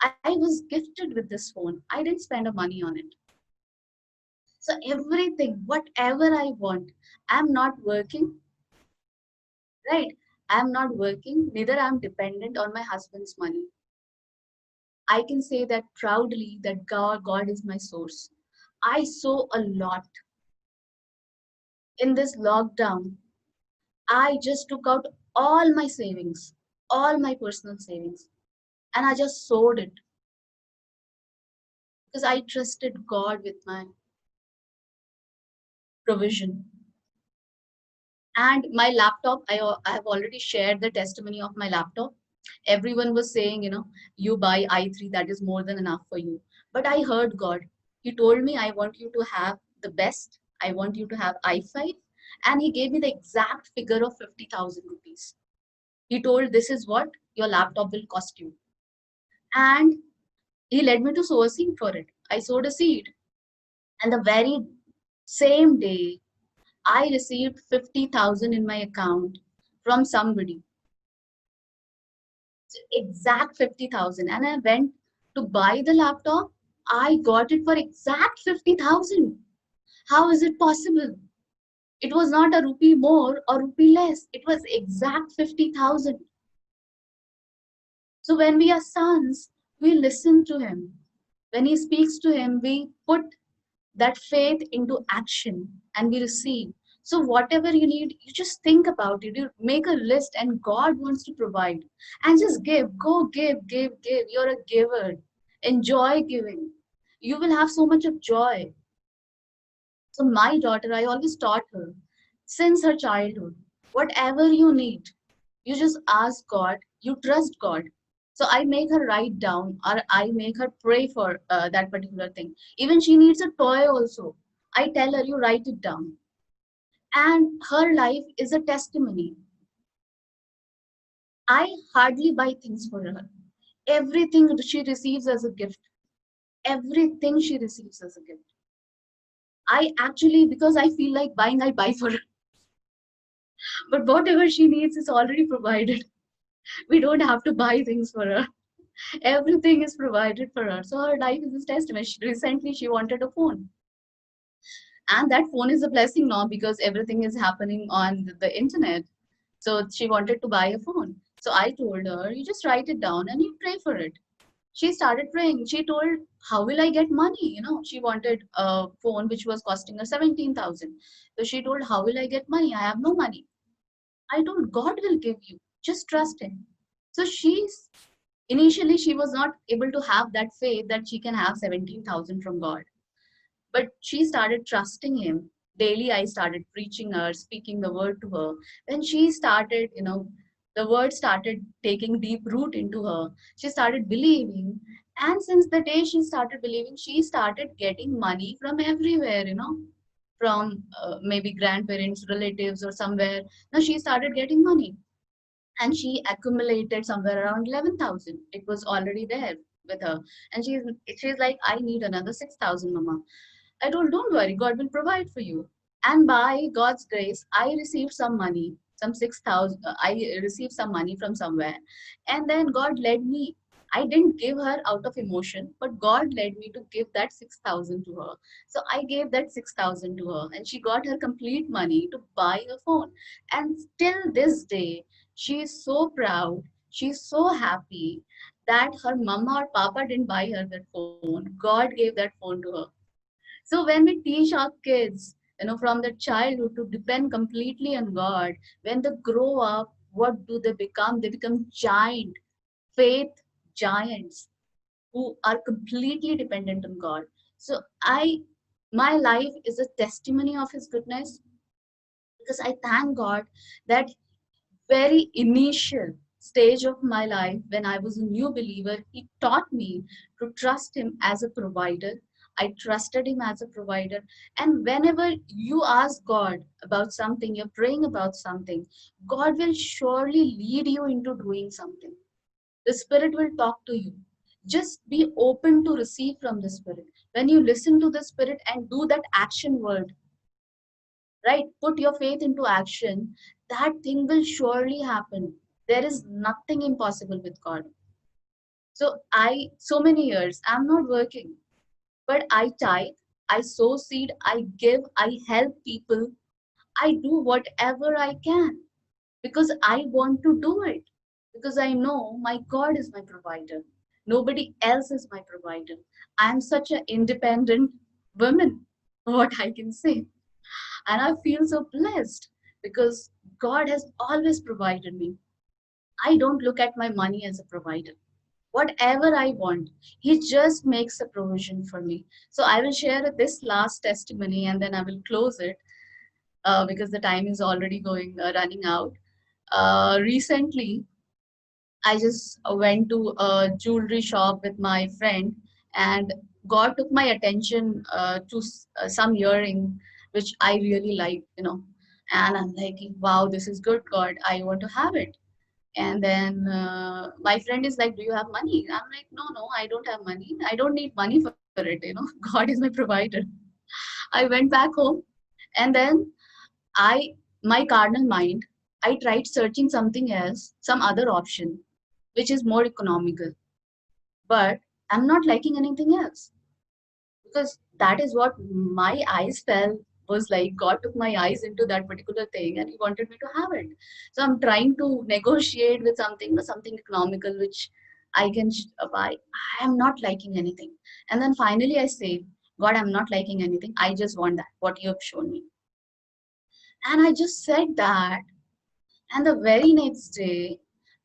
I was gifted with this phone. I didn't spend a money on it. So everything, whatever I want, I'm not working, right? I'm not working, neither I'm dependent on my husband's money. I can say that proudly that God is my source. I saw a lot in this lockdown. I just took out all my savings, all my personal savings, and I just sowed it because I trusted God with my provision. And my laptop, I have already shared the testimony of my laptop. Everyone was saying, you buy i3, that is more than enough for you. But I heard God. He told me, I want you to have the best. I want you to have i5. And he gave me the exact figure of 50,000 rupees. He told, this is what your laptop will cost you. And he led me to sow a seed for it. I sowed a seed. And the very same day, I received 50,000 in my account from somebody. So exact 50,000. And I went to buy the laptop. I got it for exact 50,000. How is it possible? It was not a rupee more or rupee less. It was exact 50,000. So when we are sons, we listen to him. When he speaks to him, we put that faith into action and we receive. So whatever you need, you just think about it. You make a list and God wants to provide. And just give. Go give. You're a giver. Enjoy giving. You will have so much of joy. So my daughter, I always taught her since her childhood, whatever you need, you just ask God, you trust God. So I make her write down, or I make her pray for that particular thing. Even she needs a toy also. I tell her, you write it down. And her life is a testimony. I hardly buy things for her. Everything she receives as a gift. Everything she receives as a gift. I actually, because I feel like buying, I buy for her. But whatever she needs is already provided. We don't have to buy things for her. Everything is provided for her. So her life is a testament. Recently, she wanted a phone. And that phone is a blessing now because everything is happening on the internet. So she wanted to buy a phone. So I told her, you just write it down and you pray for it. She started praying. She told, how will I get money? She wanted a phone which was costing her 17,000. So she told, how will I get money? I have no money. I told, God will give you. Just trust him. So initially she was not able to have that faith that she can have 17,000 from God. But she started trusting him. Daily, I started preaching her, speaking the word to her. When she started, the word started taking deep root into her. She started believing. And since the day she started believing, she started getting money from everywhere, from maybe grandparents, relatives, or somewhere. Now she started getting money. And she accumulated somewhere around 11,000. It was already there with her. And she's like, I need another 6,000, mama. I told, don't worry, God will provide for you. And by God's grace, I received some money, some 6,000. I received some money from somewhere. And then God led me. I didn't give her out of emotion, but God led me to give that 6,000 to her. So I gave that 6,000 to her, and she got her complete money to buy a phone. And till this day, she is so proud. She's so happy that her mama or papa didn't buy her that phone. God gave that phone to her. So when we teach our kids, from their childhood to depend completely on God, when they grow up, what do they become? They become faith giants who are completely dependent on God. So my life is a testimony of his goodness because I thank God that very initial stage of my life when I was a new believer, he taught me to trust him as a provider. I trusted him as a provider. And whenever you ask God about something, you're praying about something, God will surely lead you into doing something. The Spirit will talk to you. Just be open to receive from the Spirit. When you listen to the Spirit and do that action word, right, put your faith into action, that thing will surely happen. There is nothing impossible with God. So so many years I'm not working, but I tithe, I sow seed, I give, I help people, I do whatever I can because I want to do it, because I know my God is my provider. Nobody else is my provider. I am such an independent woman, what I can say. And I feel so blessed because God has always provided me. I don't look at my money as a provider. Whatever I want, He just makes a provision for me. So I will share this last testimony and then I will close it because the time is already running out. Recently, I just went to a jewelry shop with my friend, and God took my attention to some earring which I really like, And I'm like, wow, this is good, God. I want to have it. And then my friend is like, do you have money? I'm like, no, no, I don't have money. I don't need money for it, God is my provider. I went back home, and then I, my carnal mind, I tried searching something else, some other option which is more economical. But I'm not liking anything else because that is what my eyes fell was like. God took my eyes into that particular thing and He wanted me to have it. So I'm trying to negotiate with something economical which I can buy. I am not liking anything. And then finally I say, God, I'm not liking anything. I just want that, what you have shown me. And I just said that. And the very next day,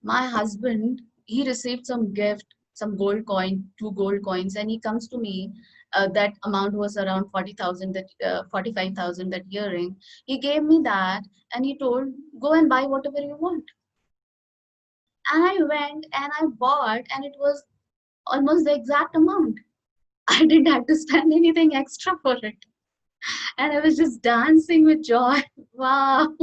my husband, he received some gift, some gold coin, two gold coins, and he comes to me. That amount was around 40,000, 45,000, that earring. He gave me that and he told, go and buy whatever you want. And I went and I bought, and it was almost the exact amount. I didn't have to spend anything extra for it. And I was just dancing with joy. Wow.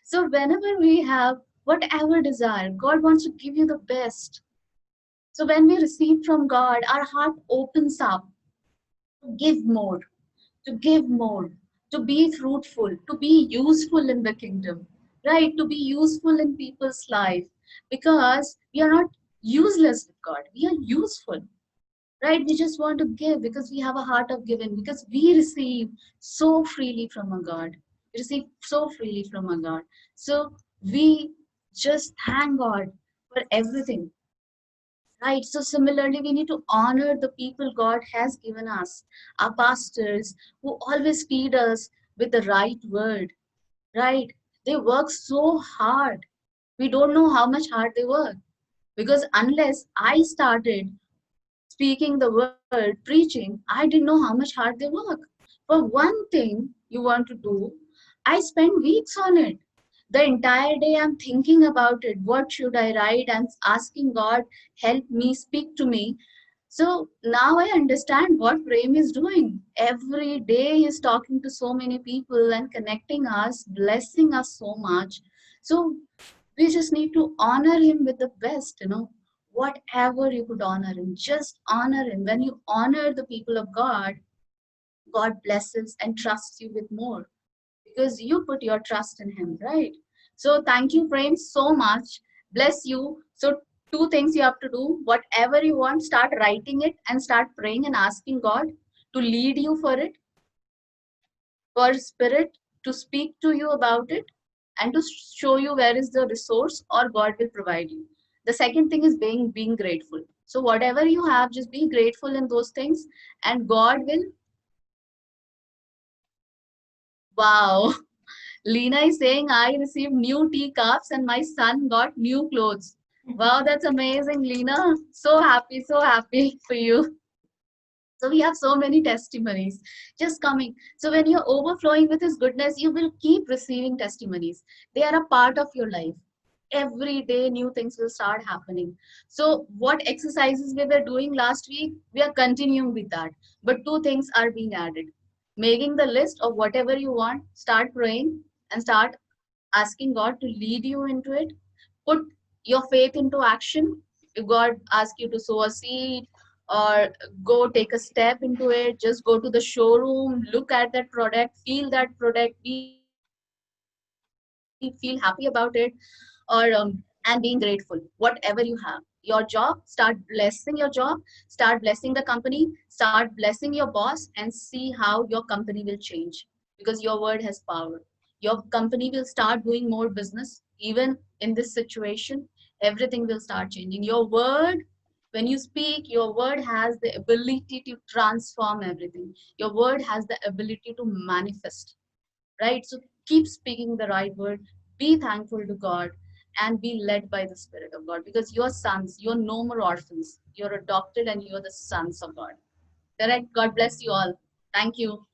So whenever we have whatever desire, God wants to give you the best. So when we receive from God, our heart opens up to give more, to give more. to be fruitful, to be useful in the kingdom, right? To be useful in people's life, because we are not useless with God. We are useful, right? We just want to give because we have a heart of giving, because we receive so freely from our God. We receive so freely from our God. So we just thank God for everything. Right. So similarly, we need to honor the people God has given us, our pastors who always feed us with the right word. Right. They work so hard. We don't know how much hard they work, because unless I started speaking the word, preaching, I didn't know how much hard they work. For one thing you want to do, I spend weeks on it. The entire day I'm thinking about it. What should I write? I'm asking God, help me, speak to me. So now I understand what Prem is doing. Every day he's talking to so many people and connecting us, blessing us so much. So we just need to honor him with the best, whatever you could honor him, just honor him. When you honor the people of God, God blesses and trusts you with more, because you put your trust in him, right? So thank you, Prem, so much. Bless you. So two things you have to do: whatever you want, start writing it and start praying and asking God to lead you for it, for spirit to speak to you about it, and to show you where is the resource, or God will provide you. The second thing is being grateful. So whatever you have, just be grateful in those things, and God will. Wow. Lena is saying, I received new teacups and my son got new clothes. Wow, that's amazing, Lena. So happy for you. So we have so many testimonies just coming. So when you're overflowing with his goodness, you will keep receiving testimonies. They are a part of your life. Every day new things will start happening. So what exercises we were doing last week, we are continuing with that. But two things are being added. Making the list of whatever you want, start praying and start asking God to lead you into it. Put your faith into action. If God asks you to sow a seed or go take a step into it, just go to the showroom, look at that product, feel that product, feel happy about it, or and being grateful. Whatever you have, your job, start blessing your job, start blessing the company, start blessing your boss, and see how your company will change, because your word has power. Your company will start doing more business. Even in this situation, everything will start changing. Your word, when you speak, your word has the ability to transform everything. Your word has the ability to manifest, right? So keep speaking the right word, be thankful to God, and be led by the Spirit of God, because you're sons, you're no more orphans. You're adopted and you're the sons of God. Correct? God bless you all. Thank you.